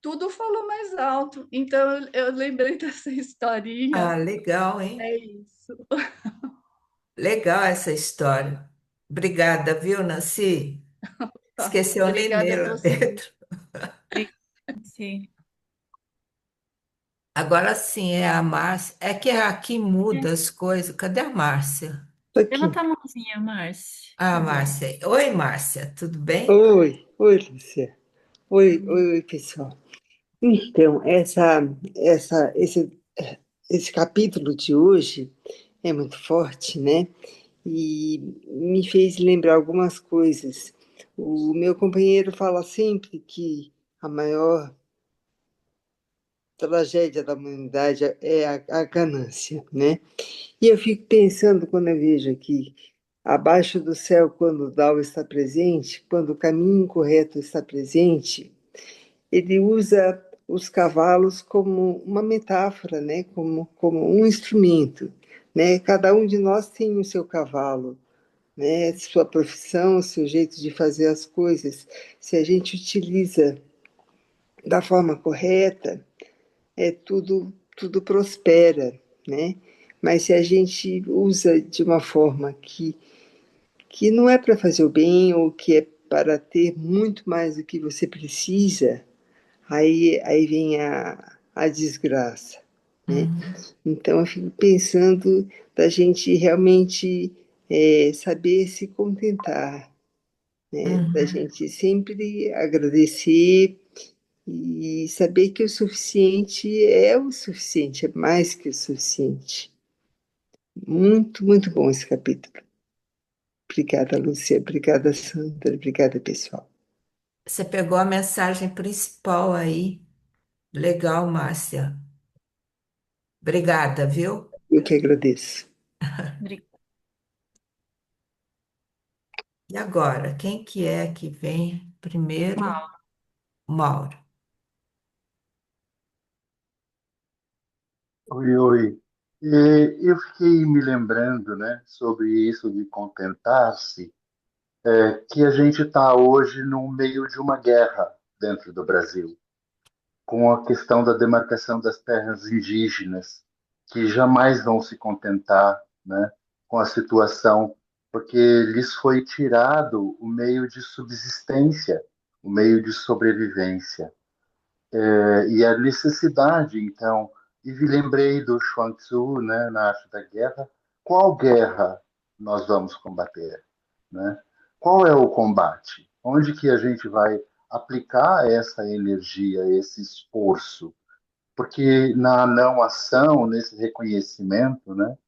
tudo falou mais alto. Então, eu lembrei dessa Ah, historinha. legal, hein? É isso. Legal essa história. Obrigada, viu, Nancy? Esqueceu o nenê Obrigada a lá você. dentro. Sim. Agora sim, é a Márcia. É que aqui É. muda as coisas. Cadê a Márcia? Tô aqui. Levanta a mãozinha, Márcia. Ah, Cadê? Márcia. Oi, Márcia, tudo bem? Oi, Lúcia. Oi, pessoal. Então, esse capítulo de hoje é muito forte, né? E me fez lembrar algumas coisas. O meu companheiro fala sempre que a maior tragédia da humanidade é a ganância, né? E eu fico pensando quando eu vejo aqui, abaixo do céu, quando o Tao está presente, quando o caminho correto está presente, ele usa os cavalos como uma metáfora, né? Como um instrumento, né? Cada um de nós tem o seu cavalo, né? Sua profissão, seu jeito de fazer as coisas. Se a gente utiliza da forma correta, tudo prospera, né? Mas se a gente usa de uma forma que não é para fazer o bem ou que é para ter muito mais do que você precisa, aí vem a desgraça, né? Então eu fico pensando da gente realmente saber se contentar, né? Da gente sempre agradecer e saber que o suficiente, é mais que o suficiente. Muito, muito bom esse capítulo. Obrigada, Lúcia. Obrigada, Sandra. Obrigada, pessoal. Você pegou a mensagem principal aí. Legal, Márcia. Obrigada, viu? Eu que agradeço. E agora, quem que é que vem primeiro? Mauro. Oi, oi. Eu fiquei me lembrando, né, sobre isso de contentar-se, que a gente está hoje no meio de uma guerra dentro do Brasil, com a questão da demarcação das terras indígenas, que jamais vão se contentar, né, com a situação, porque lhes foi tirado o meio de subsistência, o meio de sobrevivência. E a necessidade, então, e me lembrei do Chuang Tzu, né, na arte da guerra. Qual guerra nós vamos combater, né? Qual é o combate? Onde que a gente vai aplicar essa energia, esse esforço? Porque na não ação, nesse reconhecimento, né,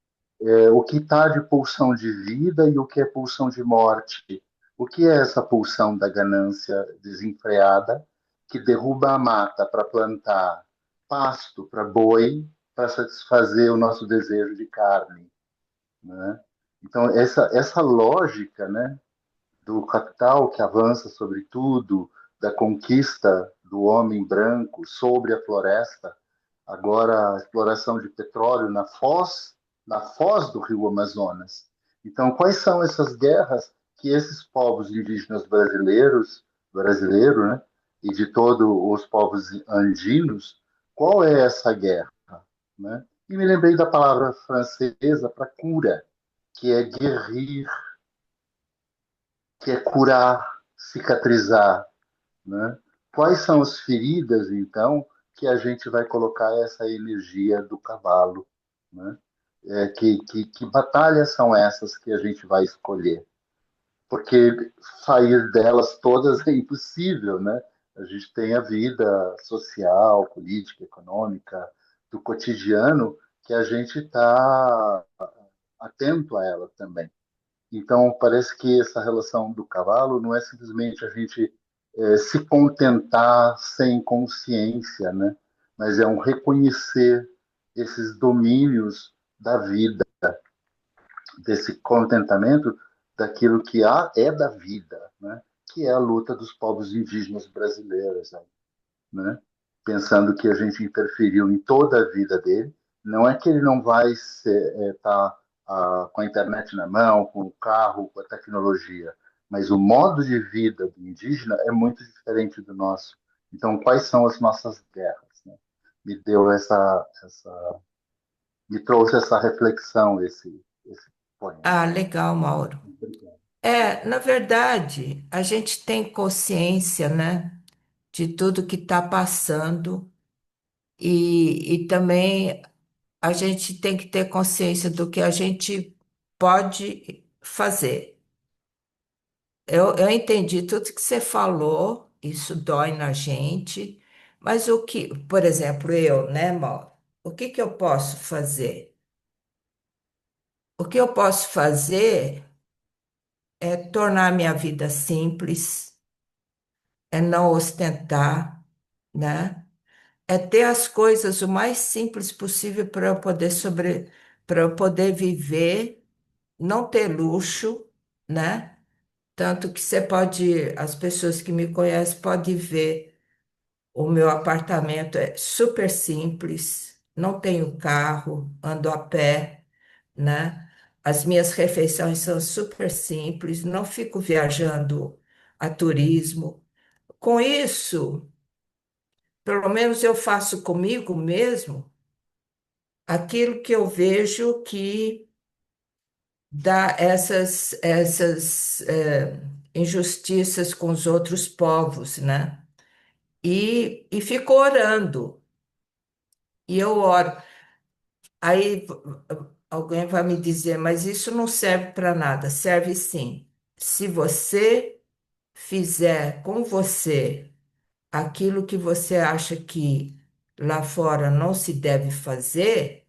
o que está de pulsão de vida e o que é pulsão de morte. O que é essa pulsão da ganância desenfreada que derruba a mata para plantar pasto para boi, para satisfazer o nosso desejo de carne, né? Então, essa lógica, né, do capital que avança sobre tudo, da conquista do homem branco sobre a floresta, agora a exploração de petróleo na foz do rio Amazonas. Então, quais são essas guerras que esses povos indígenas brasileiro, né, e de todos os povos andinos, qual é essa guerra, né? E me lembrei da palavra francesa para cura, que é guérir, que é curar, cicatrizar, né? Quais são as feridas, então, que a gente vai colocar essa energia do cavalo, né? Que batalhas são essas que a gente vai escolher? Porque sair delas todas é impossível, né? A gente tem a vida social, política, econômica, do cotidiano, que a gente está atento a ela também. Então, parece que essa relação do cavalo não é simplesmente a gente se contentar sem consciência, né? Mas é um reconhecer esses domínios da vida, desse contentamento daquilo que é da vida, né? Que é a luta dos povos indígenas brasileiros, né? Pensando que a gente interferiu em toda a vida dele. Não é que ele não vai estar com a internet na mão, com o carro, com a tecnologia, mas o modo de vida do indígena é muito diferente do nosso. Então, quais são as nossas guerras, né? Me deu me trouxe essa reflexão, esse poema. Ah, legal, Mauro. Na verdade, a gente tem consciência, né, de tudo que está passando e também a gente tem que ter consciência do que a gente pode fazer. Eu entendi tudo que você falou, isso dói na gente, mas o que, por exemplo, eu, né, Mauro, o que que eu posso fazer? O que eu posso fazer é tornar minha vida simples, é não ostentar, né? É ter as coisas o mais simples possível para eu poder para eu poder viver, não ter luxo, né? Tanto que você pode, as pessoas que me conhecem podem ver. O meu apartamento é super simples, não tenho carro, ando a pé, né? As minhas refeições são super simples, não fico viajando a turismo. Com isso, pelo menos eu faço comigo mesmo aquilo que eu vejo que dá essas injustiças com os outros povos, né? E fico orando, e eu oro. Aí alguém vai me dizer, mas isso não serve para nada. Serve sim. Se você fizer com você aquilo que você acha que lá fora não se deve fazer,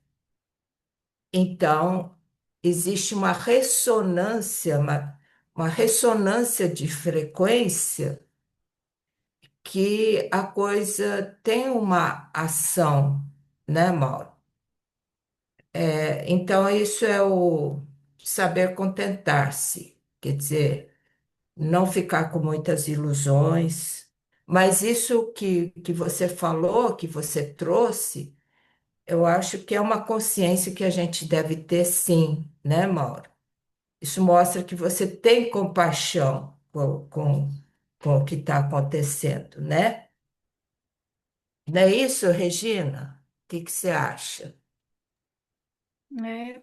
então existe uma ressonância de frequência que a coisa tem uma ação, né, Mauro? Então, isso é o saber contentar-se, quer dizer, não ficar com muitas ilusões, mas isso que você falou, que você trouxe, eu acho que é uma consciência que a gente deve ter sim, né, Mauro? Isso mostra que você tem compaixão com o que está acontecendo, né? Não é isso, Regina? O que que você acha? É,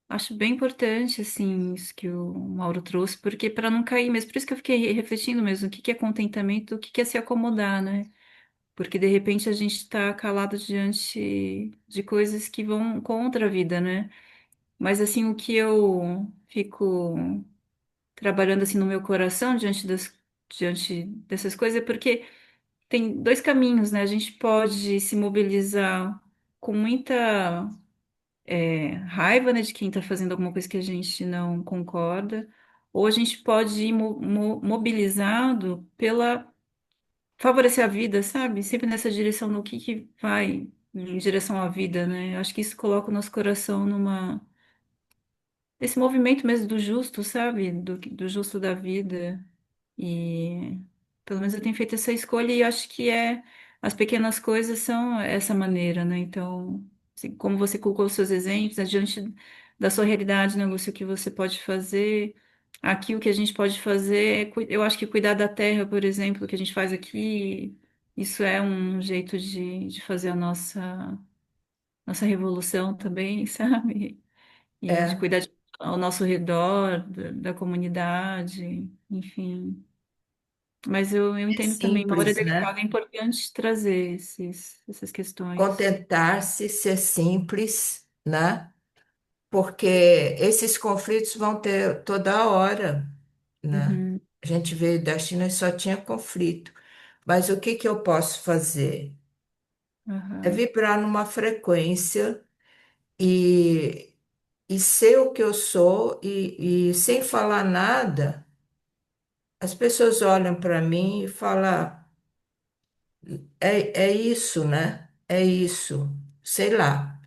acho bem importante, assim, isso que o Mauro trouxe, porque para não cair mesmo, por isso que eu fiquei refletindo mesmo, o que que é contentamento, o que que é se acomodar, né? Porque de repente a gente está calado diante de coisas que vão contra a vida, né? Mas assim, o que eu fico trabalhando assim no meu coração diante dessas coisas é porque tem dois caminhos, né? A gente pode se mobilizar com muita raiva, né, de quem está fazendo alguma coisa que a gente não concorda, ou a gente pode ir mobilizado pela favorecer a vida, sabe? Sempre nessa direção, no que vai em direção à vida, né? Eu acho que isso coloca o nosso coração esse movimento mesmo do justo, sabe? Do justo da vida. E pelo menos eu tenho feito essa escolha e acho que as pequenas coisas são essa maneira, né? Então, assim, como você colocou os seus exemplos, né, diante da sua realidade, né, Lúcia, o que você pode fazer. Aqui o que a gente pode fazer eu acho que cuidar da terra, por exemplo, o que a gente faz aqui, isso é um jeito de fazer a nossa revolução também, sabe? E de É, cuidar ao nosso redor, da comunidade, enfim. Mas eu é entendo também, uma hora é simples, delicada, né? é importante trazer essas questões. Contentar-se, ser simples, né? Porque esses conflitos vão ter toda hora, né? Uhum, A gente veio da China e só tinha conflito. Mas o que que eu posso fazer? É aham, vibrar numa frequência e, e ser o que eu sou e sem falar nada, as pessoas olham para mim e falam, é isso, né? É isso, sei lá.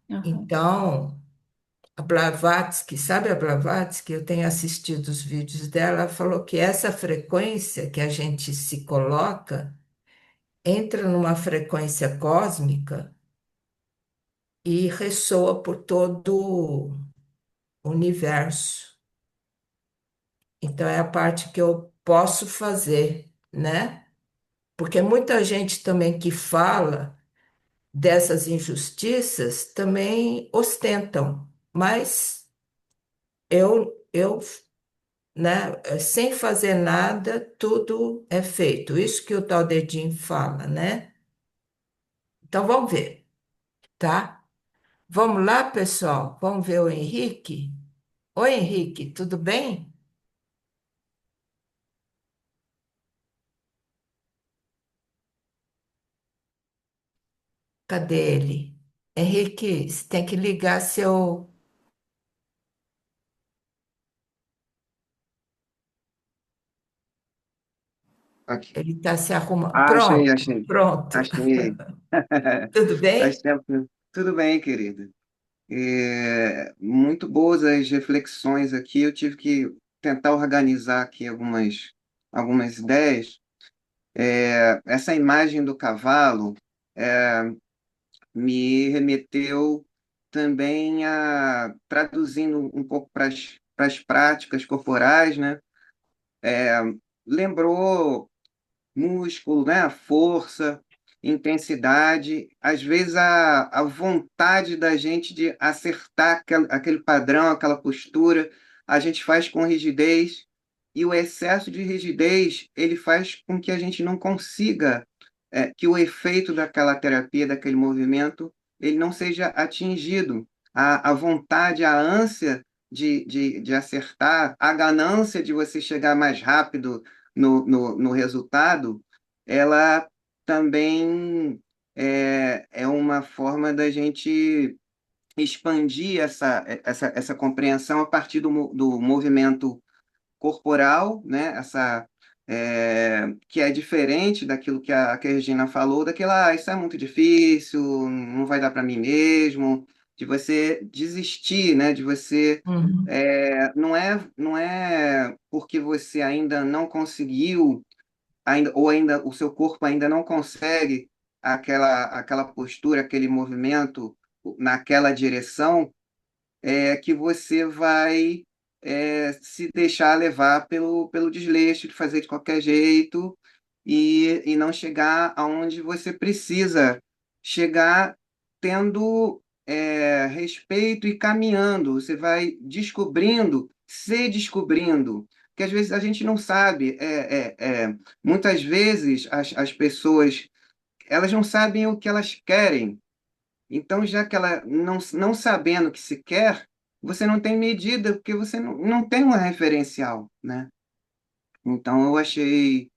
aham, Então, a Blavatsky, sabe a Blavatsky? Eu tenho assistido os vídeos dela, ela falou que essa frequência que a gente se coloca entra numa frequência cósmica e ressoa por todo o universo. Então, é a parte que eu posso fazer, né? Porque muita gente também que fala dessas injustiças também ostentam, mas eu né? Sem fazer nada, tudo é feito. Isso que o tal dedinho fala, né? Então vamos ver, tá? Vamos lá, pessoal. Vamos ver o Henrique. Oi, Henrique, tudo bem? Cadê ele? Henrique, você tem que ligar seu. Aqui. Ele está se arrumando. Ah, achei, Pronto, achei. pronto. Achei. Tudo Faz bem? tempo. Tudo bem, querida. Muito boas as reflexões aqui. Eu tive que tentar organizar aqui algumas ideias. Essa imagem do cavalo me remeteu também a, traduzindo um pouco para as práticas corporais, né? Lembrou músculo, né? Força, intensidade, às vezes a vontade da gente de acertar aquele padrão, aquela postura, a gente faz com rigidez, e o excesso de rigidez, ele faz com que a gente não consiga, que o efeito daquela terapia, daquele movimento, ele não seja atingido. A vontade, a ânsia de acertar, a ganância de você chegar mais rápido no resultado, ela também é uma forma da gente expandir essa compreensão a partir do movimento corporal, né? Que é diferente daquilo que a Regina falou, daquela, isso é muito difícil, não vai dar para mim mesmo, de você desistir, né? De você Uhum. não é porque você ainda não conseguiu, ou ainda o seu corpo ainda não consegue aquela postura, aquele movimento naquela direção, que você vai se deixar levar pelo desleixo de fazer de qualquer jeito e não chegar aonde você precisa chegar, tendo respeito e caminhando. Você vai descobrindo, se descobrindo, que às vezes a gente não sabe. Muitas vezes as pessoas, elas não sabem o que elas querem, então, já que ela não sabendo o que se quer, você não tem medida, porque você não tem um referencial, né? Então, eu achei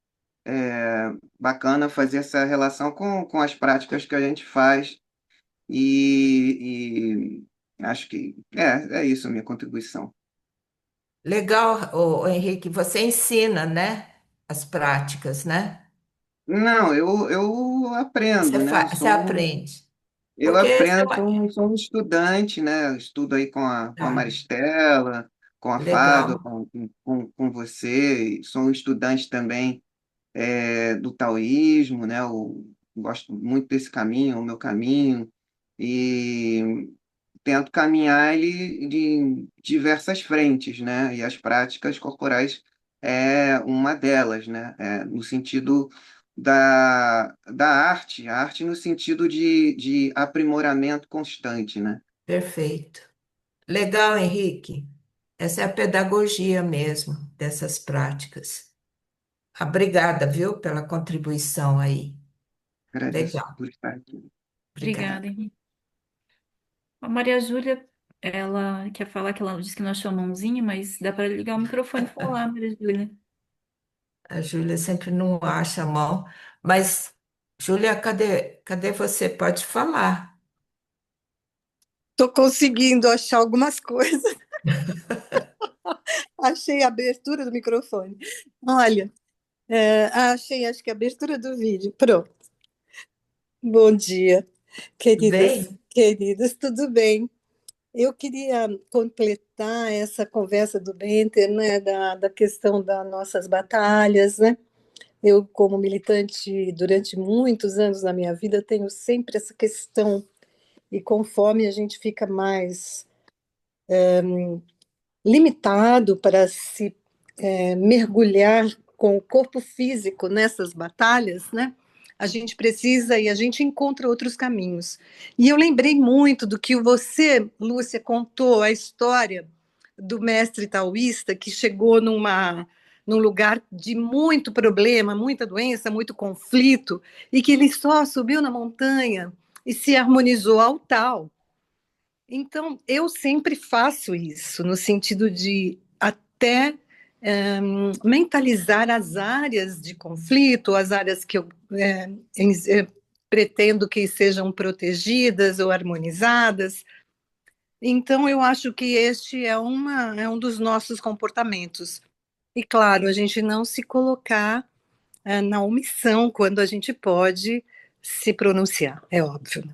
bacana fazer essa relação com as práticas que a gente faz e acho que é isso a minha contribuição. Legal, Henrique, você ensina, né? As práticas, né? Não, eu aprendo, né? Eu Você sou aprende. Eu Porque aprendo, sou um estudante, né? Eu estudo aí com a tá, Maristela, com a Fábio, legal, com você. E sou um estudante também do taoísmo, né? Eu gosto muito desse caminho, o meu caminho, e tento caminhar ele de diversas frentes, né? E as práticas corporais é uma delas, né? No sentido da arte, a arte no sentido de aprimoramento constante, né? perfeito. Legal, Henrique. Essa é a pedagogia mesmo dessas práticas. Obrigada, viu, pela contribuição aí. Agradeço Legal, por estar aqui. Obrigada, obrigada. Henrique. A Maria Júlia, ela quer falar que ela disse que não achou a mãozinha, mas dá para ligar o microfone e falar, Maria Júlia. A Júlia sempre não acha a mão, mas, Júlia, cadê você? Pode falar. Estou conseguindo achar algumas coisas. Achei a abertura do microfone. Olha, achei, acho que a abertura do vídeo. Pronto. Bom dia, Tudo queridas, bem? queridos, tudo bem? Eu queria completar essa conversa do Benter, né, da questão das nossas batalhas, né? Eu, como militante durante muitos anos na minha vida, tenho sempre essa questão, e conforme a gente fica mais limitado para se mergulhar com o corpo físico nessas batalhas, né? A gente precisa e a gente encontra outros caminhos. E eu lembrei muito do que você, Lúcia, contou a história do mestre taoísta que chegou num lugar de muito problema, muita doença, muito conflito, e que ele só subiu na montanha e se harmonizou ao Tao. Então, eu sempre faço isso, no sentido de até mentalizar as áreas de conflito, as áreas que eu pretendo que sejam protegidas ou harmonizadas. Então, eu acho que este é um dos nossos comportamentos. E, claro, a gente não se colocar na omissão quando a gente pode se pronunciar, é óbvio.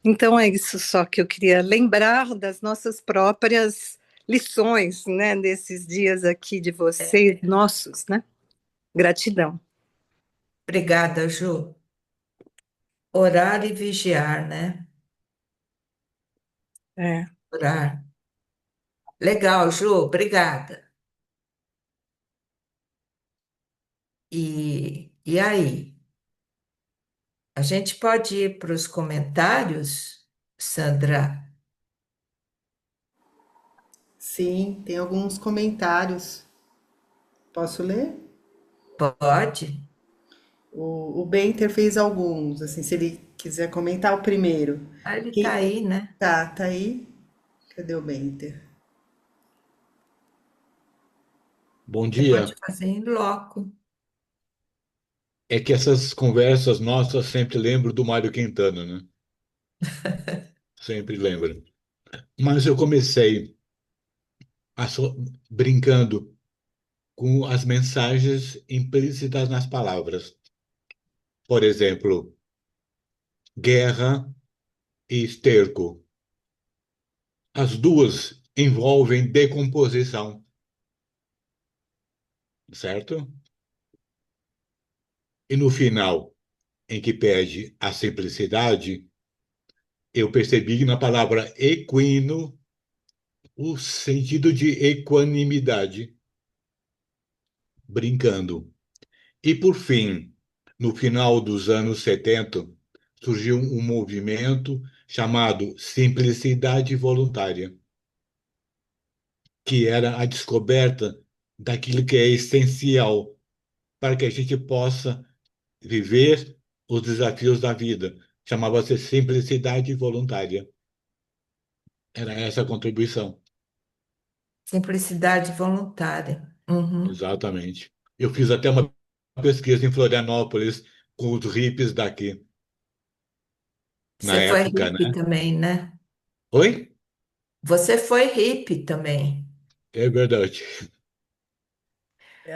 Então é isso só que eu queria lembrar das nossas próprias lições, né, desses dias aqui de vocês, nossos, né? Gratidão. Obrigada, Ju. Orar e vigiar, né? É. Orar. Legal, Ju, obrigada. E aí? A gente pode ir para os comentários, Sandra? Sim, tem alguns comentários. Posso ler? Pode? O Benter fez alguns, assim, se ele quiser comentar o primeiro. Ah, ele está Quem... aí, né? tá aí? Cadê o Benter? Bom Você pode dia. fazer em loco. É que essas conversas nossas sempre lembro do Mário Quintana, né? Sempre lembro. Mas eu comecei brincando com as mensagens implícitas nas palavras. Por exemplo, guerra e esterco. As duas envolvem decomposição, certo? E no final, em que pede a simplicidade, eu percebi na palavra equino o sentido de equanimidade, brincando. E, por fim, no final dos anos 70, surgiu um movimento chamado Simplicidade Voluntária, que era a descoberta daquilo que é essencial para que a gente possa viver os desafios da vida. Chamava-se Simplicidade Voluntária. Era essa a contribuição. Simplicidade voluntária. Uhum. Exatamente. Eu fiz até uma pesquisa em Florianópolis com os hippies daqui, na Você foi época, hippie né? também, né? Oi? Você foi hippie também. É verdade.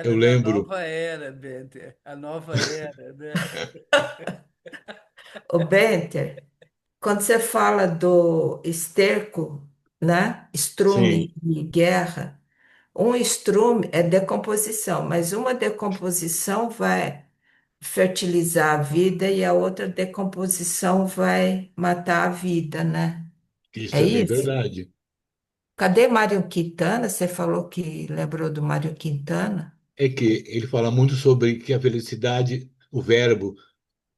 Eu Era da lembro. nova era, Benter. A nova era, né? O Benter, quando você fala do esterco, né? Estrume Sim, e guerra, um estrume é decomposição, mas uma decomposição vai fertilizar a vida e a outra decomposição vai matar a vida, né? isso É é bem isso? verdade. Cadê Mário Quintana? Você falou que lembrou do Mário Quintana? É que ele fala muito sobre que a felicidade, o verbo,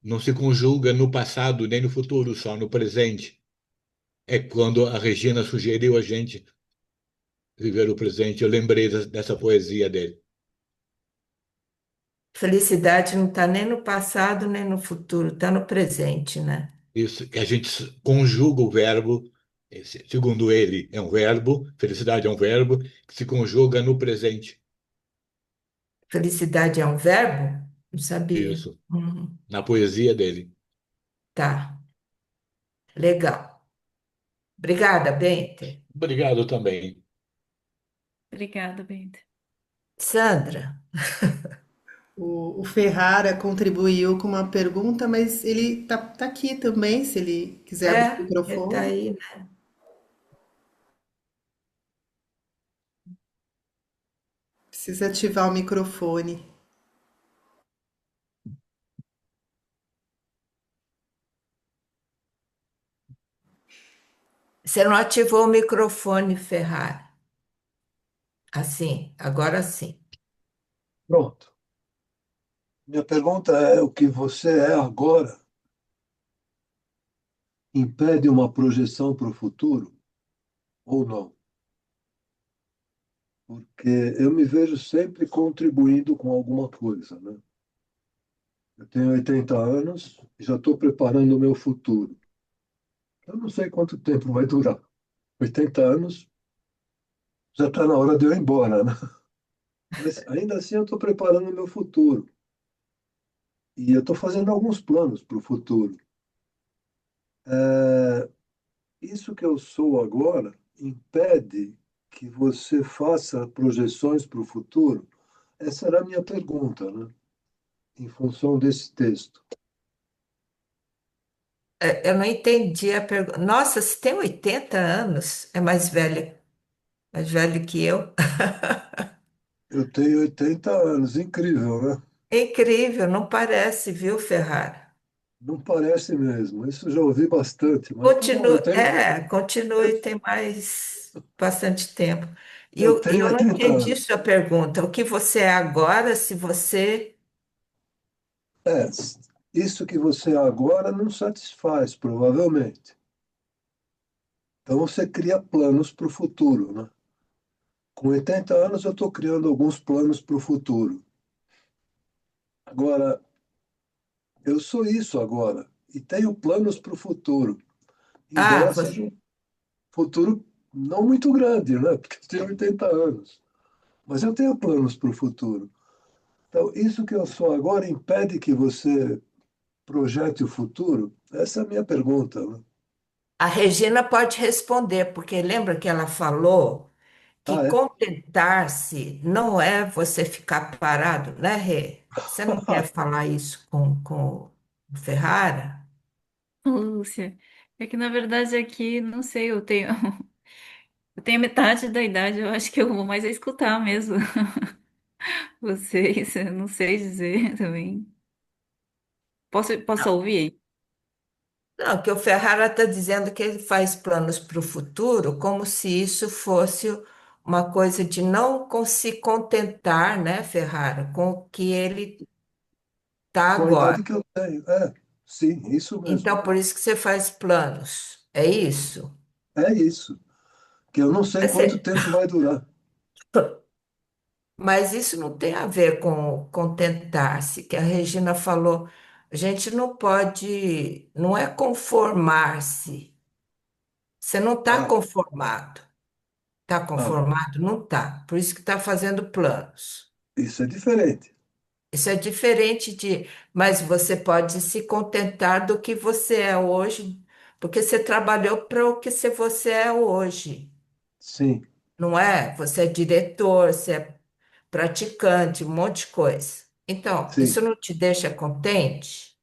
não se conjuga no passado nem no futuro, só no presente. É quando a Regina sugeriu a gente viver o presente. Eu lembrei dessa poesia dele. Felicidade não está nem no passado, nem no futuro, está no presente, né? Isso, que a gente conjuga o verbo, segundo ele, é um verbo, felicidade é um verbo, que se conjuga no presente. Felicidade é um verbo? Não sabia. Isso, Uhum. na poesia dele. Tá, legal. Obrigada, Bente. Obrigado também. Obrigada, Bento. Sandra, O Ferrara contribuiu com uma pergunta, mas ele tá aqui também, se ele quiser abrir o ele está microfone. aí, né? Precisa ativar o microfone. Você não ativou o microfone, Ferrari. Assim, agora sim. Pronto. Minha pergunta é: o que você é agora impede uma projeção para o futuro ou não? Porque eu me vejo sempre contribuindo com alguma coisa, né? Eu tenho 80 anos e já estou preparando o meu futuro. Eu não sei quanto tempo vai durar. 80 anos já está na hora de eu ir embora, né? Mas ainda assim eu estou preparando o meu futuro. E eu estou fazendo alguns planos para o futuro. É, isso que eu sou agora impede que você faça projeções para o futuro? Essa era a minha pergunta, né? Em função desse texto. Eu não entendi a pergunta. Nossa, você tem 80 anos, é mais velho que eu. Eu tenho 80 anos, incrível, né? É incrível, não parece, viu, Ferrara? Não parece mesmo. Isso eu já ouvi bastante, mas tá bom, Continue, tem mais bastante tempo. E eu eu tenho não 80 entendi anos. sua pergunta. O que você é agora, se você. É, isso que você é agora não satisfaz, provavelmente. Então você cria planos para o futuro, né? Com 80 anos eu estou criando alguns planos para o futuro. Agora, eu sou isso agora e tenho planos para o futuro, Ah, embora seja um futuro não muito grande, né? Porque eu tenho 80 anos. Mas eu tenho planos para o futuro. Então, isso que eu sou agora impede que você projete o futuro? Essa é a minha pergunta, né? a Regina pode responder, porque lembra que ela falou Ah, que é? contentar-se não é você ficar parado, né, Rê? Você não quer falar isso com o Ferrara? Ô, Lúcia, é que na verdade aqui, não sei, eu tenho metade da idade, eu acho que eu vou mais é escutar mesmo vocês, eu não sei dizer também. Posso ouvir? Não, que o Ferrara está dizendo que ele faz planos para o futuro como se isso fosse uma coisa de não se contentar, né, Ferrara, com o que ele está Com a agora. idade que eu tenho. É, sim, isso mesmo. Então, por isso que você faz planos. É isso? É isso. Que eu não sei Mas, quanto tempo vai durar. mas isso não tem a ver com contentar-se, que a Regina falou. A gente não pode, não é conformar-se. Você não está Ah, conformado. Está ah, conformado? Não está. Por isso que está fazendo planos. isso é diferente. Isso é diferente de, mas você pode se contentar do que você é hoje, porque você trabalhou para o que você é hoje, Sim, não é? Você é diretor, você é praticante, um monte de coisa. Então, sim. isso não te deixa contente?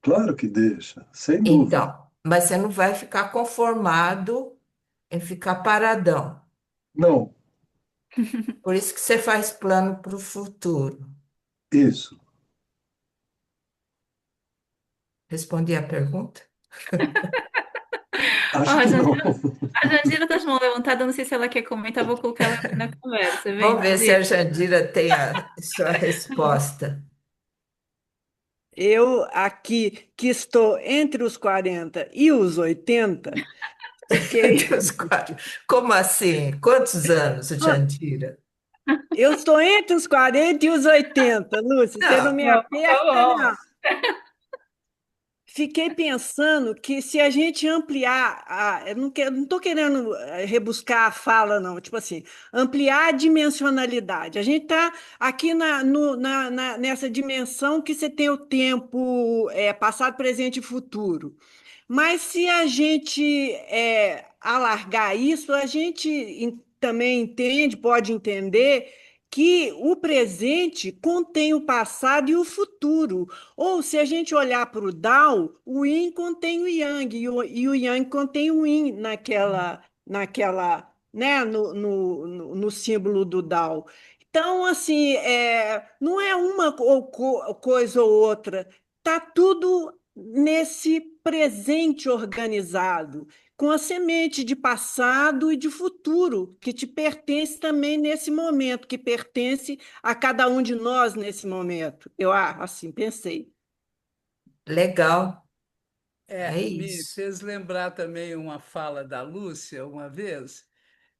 Claro que deixa, sem dúvida. Então, mas você não vai ficar conformado em ficar paradão. Não, Por isso que você faz plano para o futuro. isso. Respondi a pergunta? Ó, Acho que não. A Jandira tá de mão levantada, não sei se ela quer comentar, vou colocar ela aqui na conversa, vem, Vamos ver se a Jandira. Jandira tem a sua resposta. Eu aqui, que estou entre os 40 e os 80, fiquei. Deus, quatro. Como assim? Quantos anos, Jandira? Eu estou entre os 40 e os 80, Lúcia, você não Não, me Bom, tá aperta, bom. não. Fiquei pensando que se a gente ampliar, eu não estou querendo rebuscar a fala, não, tipo assim, ampliar a dimensionalidade. A gente está aqui nessa dimensão que você tem o tempo passado, presente e futuro. Mas se a gente alargar isso, a gente também entende, pode entender que o presente contém o passado e o futuro. Ou se a gente olhar para o Dao, o Yin contém o Yang e o Yang contém o Yin naquela, né, no símbolo do Dao. Então, assim, não é uma coisa ou outra, está tudo nesse presente organizado, com a semente de passado e de futuro, que te pertence também nesse momento, que pertence a cada um de nós nesse momento. Eu assim pensei. Legal, é Me isso. fez lembrar também uma fala da Lúcia uma vez,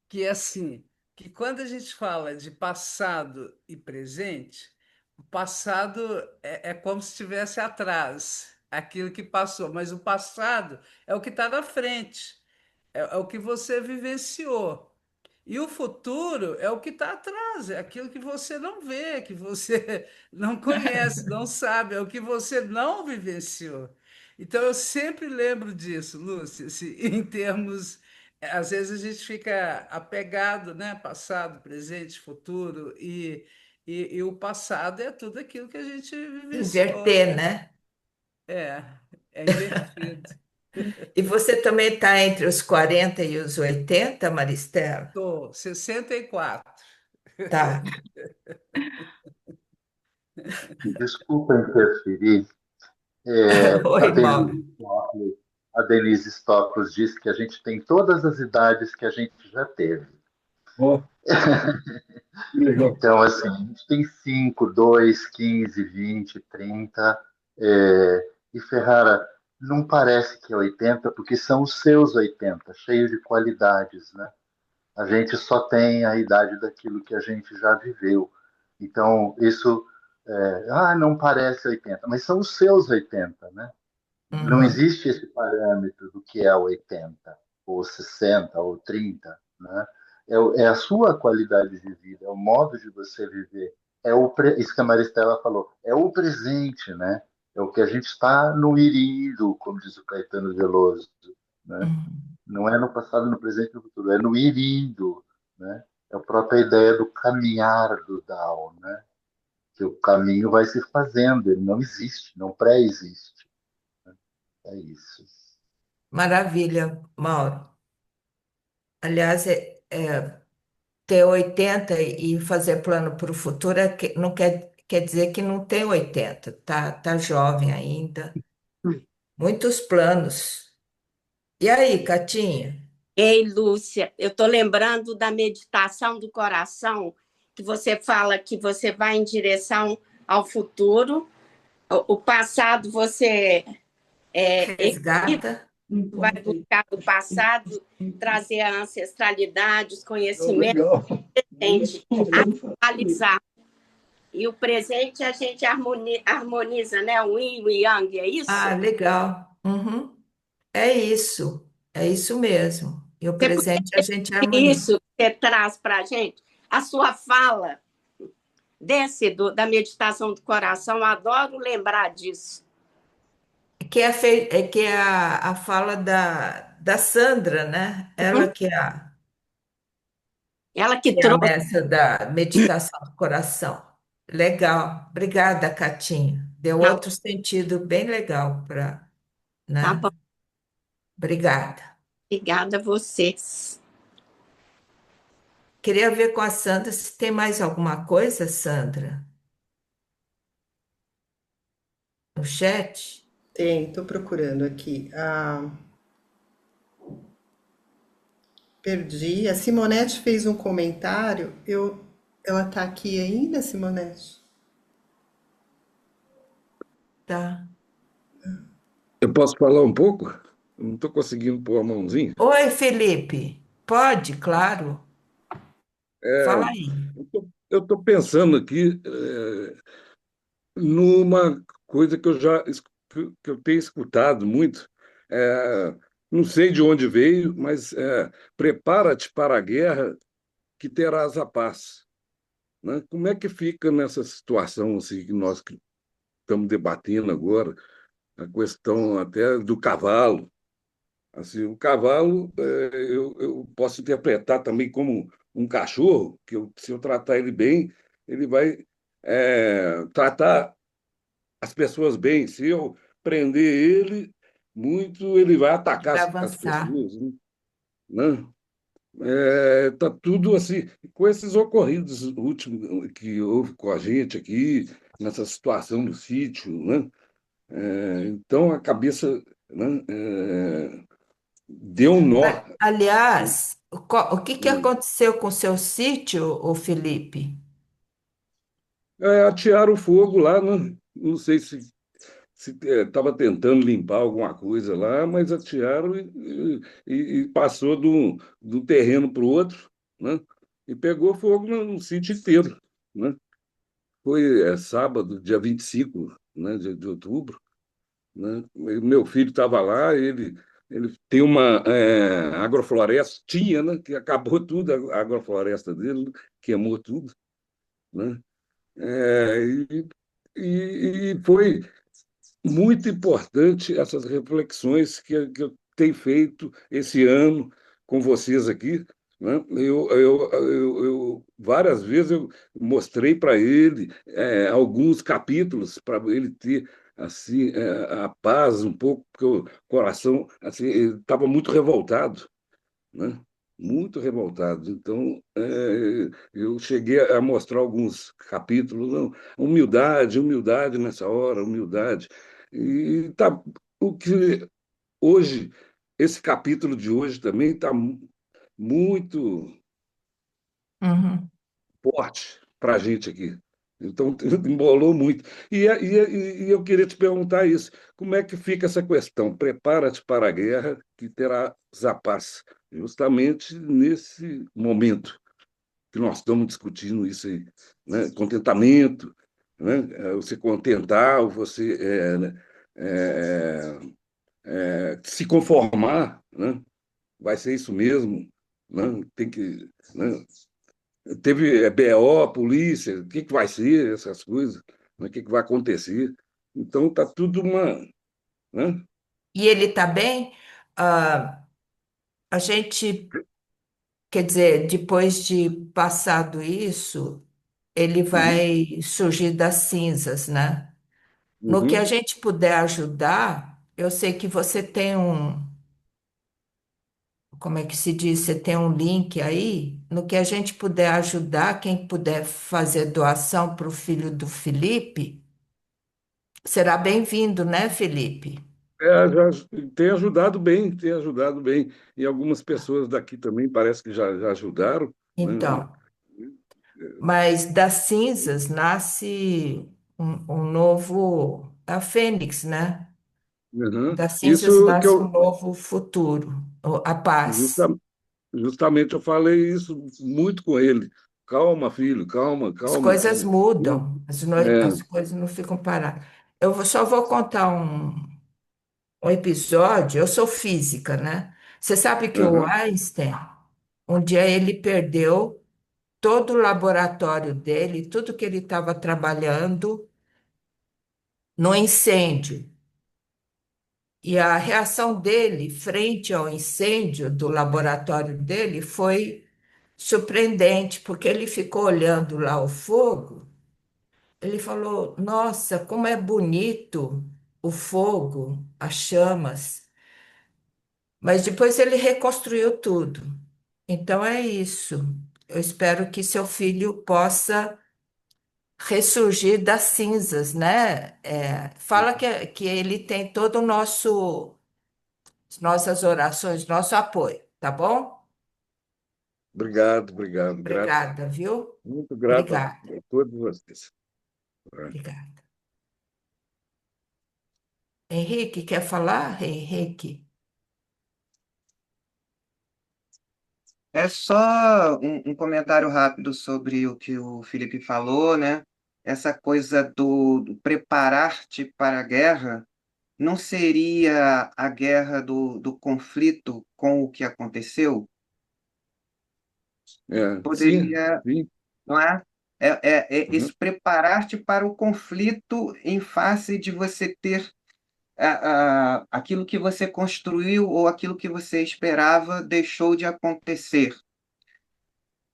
que é assim, que quando a gente fala de passado e presente, o passado é como se estivesse atrás, aquilo que passou, mas o passado é o que está na frente, é o que você vivenciou. E o futuro é o que está atrás, é aquilo que você não vê, que você não conhece, não sabe, é o que você não vivenciou. Então eu sempre lembro disso, Lúcia, em termos, às vezes a gente fica apegado, né? Passado, presente, futuro, e o passado é tudo aquilo que a gente vivenciou, Inverter, né? né? É, é invertido. E você também está entre os 40 e os 80, Maristela? Tô 64. Tá. Desculpa interferir. É, a Oi, Denise Mauro. Stockley, a Denise Stockley disse que a gente tem todas as idades que a gente já teve. Ó, que legal. Então, assim, a gente tem 5, 2, 15, 20, 30. E Ferrara, não parece que é 80, porque são os seus 80, cheios de qualidades, né? A gente só tem a idade daquilo que a gente já viveu. Então, isso, não parece 80, mas são os seus 80, né? Não Uhum. existe esse parâmetro do que é 80, ou 60, ou 30, né? É a sua qualidade de vida, é o modo de você viver. Isso que a Maristela falou, é o presente, né? É o que a gente está no ir e indo, como diz o Caetano Veloso, né? Uhum. Não é no passado, no presente e no futuro, é no ir e indo, né? É a própria ideia do caminhar do Tao, né? Que o caminho vai se fazendo, ele não existe, não pré-existe. É isso. Maravilha, Mauro. Aliás, ter 80 e fazer plano para o futuro não quer dizer que não tem 80. Tá jovem ainda. Muitos planos. E aí, Catinha? Ei, Lúcia, eu estou lembrando da meditação do coração, que você fala que você vai em direção ao futuro, o passado você Resgata? vai buscar do passado, trazer a ancestralidade, os Oh, conhecimentos legal. presente, atualizar. E o presente a gente harmoniza, né? O yin e o yang, é Ah, isso? legal. Uhum. É isso mesmo. E o Você podia presente a gente repetir harmoniza. isso que você traz para a gente? A sua fala da meditação do coração, adoro lembrar disso. Que é a fala da Sandra, né? Ela Uhum. Ela que que é a trouxe, mestra da meditação do coração. Legal. Obrigada, Catinha. Deu tá, outro sentido bem legal para, tá bom. né? Obrigada. Obrigada a vocês. Queria ver com a Sandra se tem mais alguma coisa, Sandra, no chat. Tem, estou procurando aqui. Perdi. A Simonete fez um comentário. Ela está aqui ainda, Simonete? Tá. Eu posso falar um pouco? Eu não estou conseguindo pôr a mãozinha. Oi, Felipe. Pode, claro. Fala aí. Eu estou pensando aqui numa coisa que que eu tenho escutado muito. É, não sei de onde veio, mas prepara-te para a guerra que terás a paz. Né? Como é que fica nessa situação assim, que nós que estamos debatendo agora, a questão até do cavalo? Assim, o cavalo, eu posso interpretar também como um cachorro, se eu tratar ele bem, ele vai tratar as pessoas bem. Se eu prender ele muito, ele vai atacar Vai as avançar. pessoas, né? Tá tudo assim, com esses ocorridos últimos que houve com a gente aqui, nessa situação do sítio, né? Então a cabeça, né, deu um nó. Aliás, o que aconteceu com o seu sítio, o Felipe? Atearam fogo lá, né? Não sei se estava tentando limpar alguma coisa lá, mas atearam e passou do terreno para o outro, né? E pegou fogo no sítio inteiro, né? Foi sábado, dia 25, né, de outubro, né? Meu filho estava lá, ele tem uma agrofloresta, tinha, né? Que acabou tudo, a agrofloresta dele, queimou tudo, né? É, e, e foi muito importante essas reflexões que eu tenho feito esse ano com vocês aqui, né? Várias vezes eu mostrei para ele alguns capítulos para ele ter assim a paz um pouco, porque o coração assim estava muito revoltado, né? muito revoltados. Então, eu cheguei a mostrar alguns capítulos, não, humildade, humildade nessa hora, humildade. E tá, o que hoje, esse capítulo de hoje também está muito Uhum. forte para a gente aqui. Então, embolou muito. E eu queria te perguntar isso: como é que fica essa questão? Prepara-te para a guerra, que terás a paz. Justamente nesse momento que nós estamos discutindo isso aí, né? Contentamento, né? Você contentar, você é, se conformar, né? Vai ser isso mesmo, né? Tem que, né? Teve BO, polícia, o que que vai ser essas coisas, né? O que que vai acontecer. Então tá tudo uma, né? E ele está bem? Ah, a gente, quer dizer, depois de passado isso, ele Uhum, vai surgir das cinzas, né? No que a uhum. gente puder ajudar, eu sei que você tem como é que se diz? Você tem um link aí? No que a gente puder ajudar, quem puder fazer doação para o filho do Felipe, será bem-vindo, né, Felipe? Já tem ajudado bem. E algumas pessoas daqui também parece que já ajudaram, né? Então, mas das cinzas nasce um novo, a Fênix, né? Uhum. Das cinzas Isso que nasce um eu novo futuro, a paz. justa- justamente eu falei isso muito com ele. Calma, filho, calma, As calma, coisas que mudam, é, as coisas não ficam paradas. Só vou contar um episódio. Eu sou física, né? Você sabe que o aham, Einstein, um dia ele perdeu todo o laboratório dele, tudo que ele estava trabalhando no incêndio. E a reação dele frente ao incêndio do laboratório dele foi surpreendente, porque ele ficou olhando lá o fogo. Ele falou: Nossa, como é bonito o fogo, as chamas. Mas depois ele reconstruiu tudo. Então é isso. Eu espero que seu filho possa ressurgir das cinzas, né? Fala que ele tem todo o nossas orações, nosso apoio, tá bom? obrigado, obrigado, grato, Obrigada, viu? muito grato a Obrigada, todos vocês. obrigada. Henrique, quer falar? Henrique? É só um comentário rápido sobre o que o Felipe falou, né? Essa coisa do preparar-te para a guerra não seria a guerra do conflito com o que aconteceu? Sim, Poderia, sim. não é? É Uhum. esse preparar-te para o conflito em face de você ter aquilo que você construiu ou aquilo que você esperava deixou de acontecer.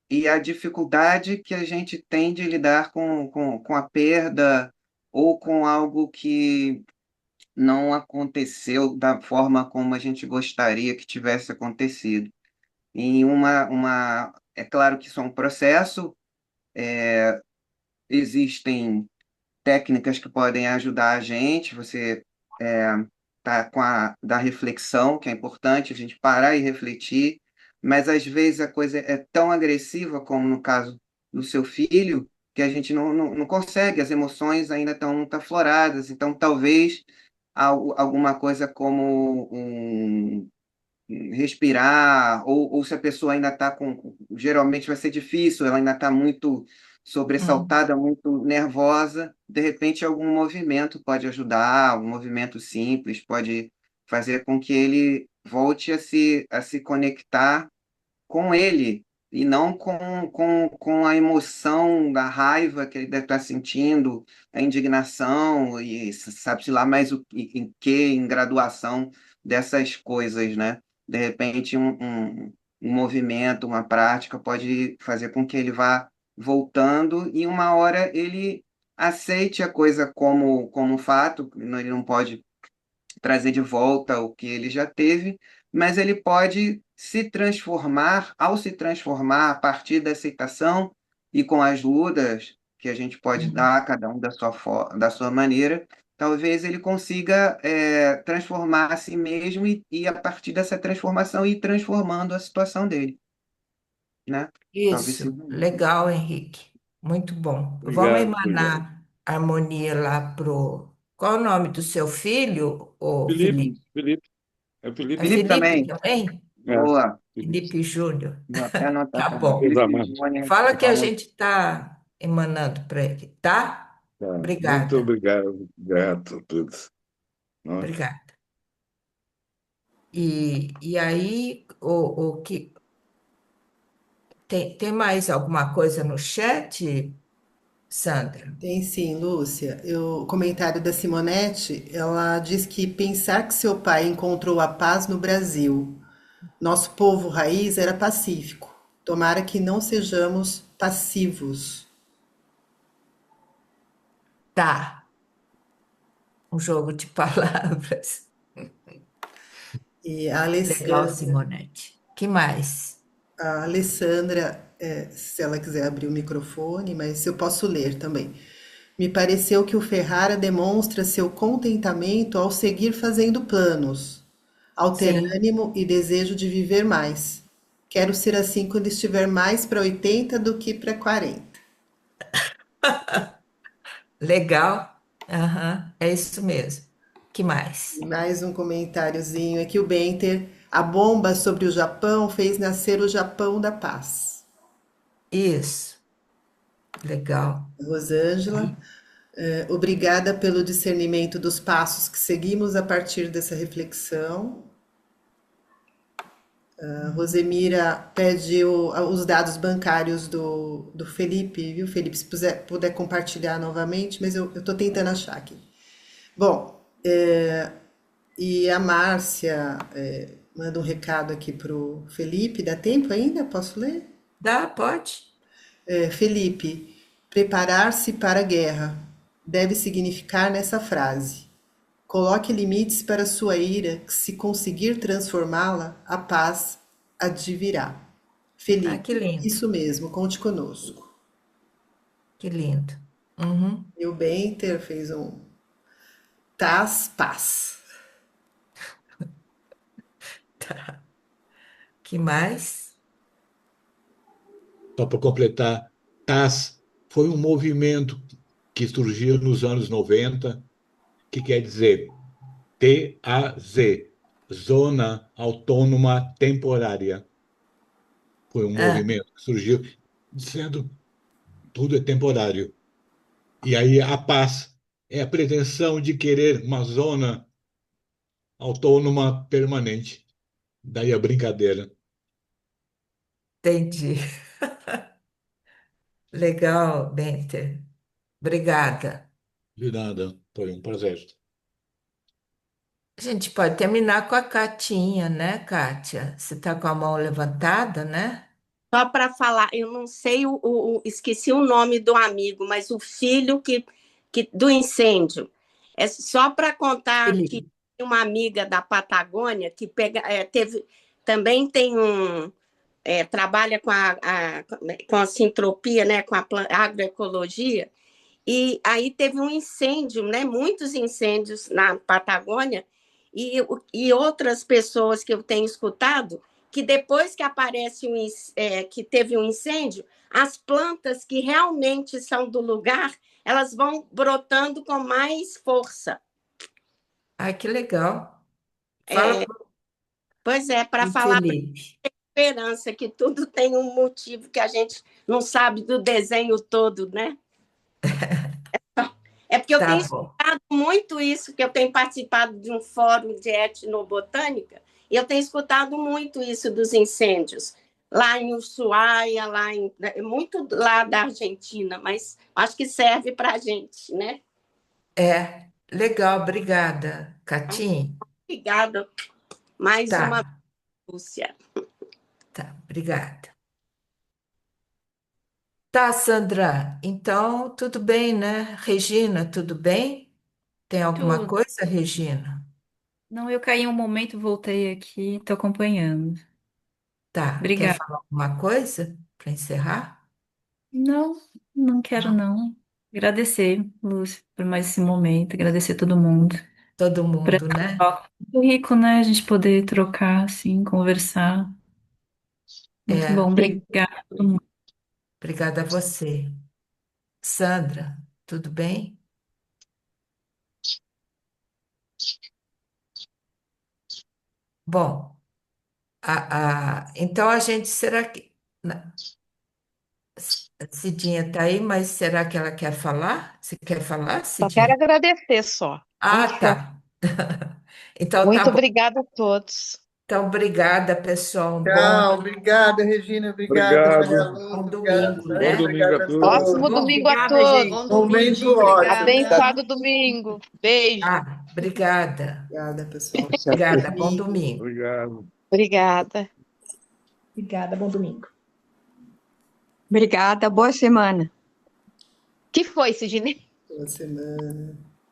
E a dificuldade que a gente tem de lidar com a perda ou com algo que não aconteceu da forma como a gente gostaria que tivesse acontecido. E é claro que isso é um processo, existem técnicas que podem ajudar a gente, você tá com da reflexão, que é importante a gente parar e refletir, mas às vezes a coisa é tão agressiva, como no caso do seu filho, que a gente não consegue, as emoções ainda estão muito afloradas, então talvez alguma coisa como respirar, ou se a pessoa ainda está com. Geralmente vai ser difícil, ela ainda está muito Hum. sobressaltada, muito nervosa. De repente, algum movimento pode ajudar, um movimento simples pode fazer com que ele volte a se conectar com ele. E não com a emoção da raiva que ele deve estar sentindo, a indignação, e sabe-se lá mais em que, em graduação dessas coisas, né? De repente, um movimento, uma prática pode fazer com que ele vá voltando e uma hora ele aceite a coisa como um fato, ele não pode trazer de volta o que ele já teve, mas ele pode se transformar, ao se transformar a partir da aceitação e com as lutas que a gente pode Uhum. dar, cada um da sua maneira, talvez ele consiga transformar a si mesmo e, a partir dessa transformação, ir transformando a situação dele, né? Talvez seja Isso, isso. legal, Henrique. Muito bom. Vamos Obrigado, obrigado. emanar harmonia lá pro. Qual é o nome do seu filho, ô Felipe, Felipe? Felipe, é É Felipe. Felipe Felipe também, também? É, boa, Felipe. Felipe Júnior. vou até anotar Tá também. bom. Vamos Felipe amar. Júnior, Fala que a vamos. gente está emanando para ele, tá? Tá. Muito Obrigada, obrigado, grato a todos. Ó, obrigada. E aí, o que tem mais alguma coisa no chat, Sandra? Tem sim, Lúcia. O comentário da Simonete, ela diz que pensar que seu pai encontrou a paz no Brasil. Nosso povo raiz era pacífico. Tomara que não sejamos passivos. Tá, um jogo de palavras. E a Legal, Alessandra, Simonete. Que mais? se ela quiser abrir o microfone, mas eu posso ler também. Me pareceu que o Ferrara demonstra seu contentamento ao seguir fazendo planos, ao ter Sim, ânimo e desejo de viver mais. Quero ser assim quando estiver mais para 80 do que para 40. legal. Aham, é isso mesmo. Que E mais? mais um comentáriozinho aqui, o Benter. A bomba sobre o Japão fez nascer o Japão da paz. Isso, legal. Rosângela, obrigada pelo discernimento dos passos que seguimos a partir dessa reflexão. A Rosemira pede os dados bancários do Felipe, viu, Felipe? Se puder compartilhar novamente, mas eu estou tentando achar aqui. Bom, e a Márcia manda um recado aqui para o Felipe. Dá tempo ainda? Posso ler? Dá, pode? Felipe, preparar-se para a guerra deve significar nessa frase: coloque limites para sua ira, que se conseguir transformá-la, a paz advirá. Ah, que Felipe, lindo, isso mesmo, conte conosco. que lindo. Uhum. E o Benter fez um Taz Paz. Tá. Que mais? Só para completar, TAS foi um movimento que surgiu nos anos 90, que quer dizer TAZ, Zona Autônoma Temporária. Foi um Ah, movimento que surgiu dizendo tudo é temporário. E aí a paz é a pretensão de querer uma zona autônoma permanente. Daí a brincadeira. entendi. Legal, Benter. Obrigada. De nada, foi um prazer. A gente pode terminar com a Catinha, né, Kátia? Você está com a mão levantada, né? Só para falar, eu não sei, esqueci o nome do amigo, mas o filho do incêndio. É só para contar que Felipe. uma amiga da Patagônia que também tem trabalha com a sintropia, né, com a agroecologia, e aí teve um incêndio, né, muitos incêndios na Patagônia, e outras pessoas que eu tenho escutado, que depois que aparece que teve um incêndio, as plantas que realmente são do lugar, elas vão brotando com mais força. Ai, que legal. Fala Pois é, para pro falar para Felipe. esperança que tudo tem um motivo que a gente não sabe do desenho todo, né? É porque eu Tá tenho bom. escutado muito isso, que eu tenho participado de um fórum de etnobotânica, e eu tenho escutado muito isso dos incêndios, lá em Ushuaia, muito lá da Argentina, mas acho que serve para a gente, né? É, legal, obrigada, Catinha. Obrigada. Mais uma Tá, Lúcia. tá, obrigada. Tá, Sandra, então tudo bem, né? Regina, tudo bem? Tem alguma Tudo. coisa, Regina? Não, eu caí um momento, voltei aqui, tô acompanhando. Tá, quer Obrigada. falar alguma coisa para encerrar? Não, não quero não. Agradecer, Lúcia, por mais esse momento, agradecer a todo mundo. Todo Pra... mundo, né? Ó, muito rico, né? A gente poder trocar, assim, conversar. Muito É, bom, obrigada a todo mundo. obrigada a você. Sandra, tudo bem? Bom, então a gente, será que... Cidinha está aí, mas será que ela quer falar? Você quer falar, Só quero Cidinha? agradecer só. Ah, Ufa, tá. Então tá muito bom. obrigada a todos. Então, obrigada, pessoal. Tchau, obrigada, Regina, obrigada, Maria Obrigado. Lúcia, Bom obrigada, domingo, Bom Sandra, né? domingo a obrigada a todos. Ótimo todos. Bom, domingo a Obrigada, todos. gente. Bom domingo, Momento ótimo. obrigada. Abençoado domingo. Beijo. obrigada. Obrigada, pessoal. Obrigada. Bom Domingo. domingo. Obrigado. Obrigada. Obrigada, bom domingo. Obrigada, boa semana. Que foi, Sidney? Boa semana.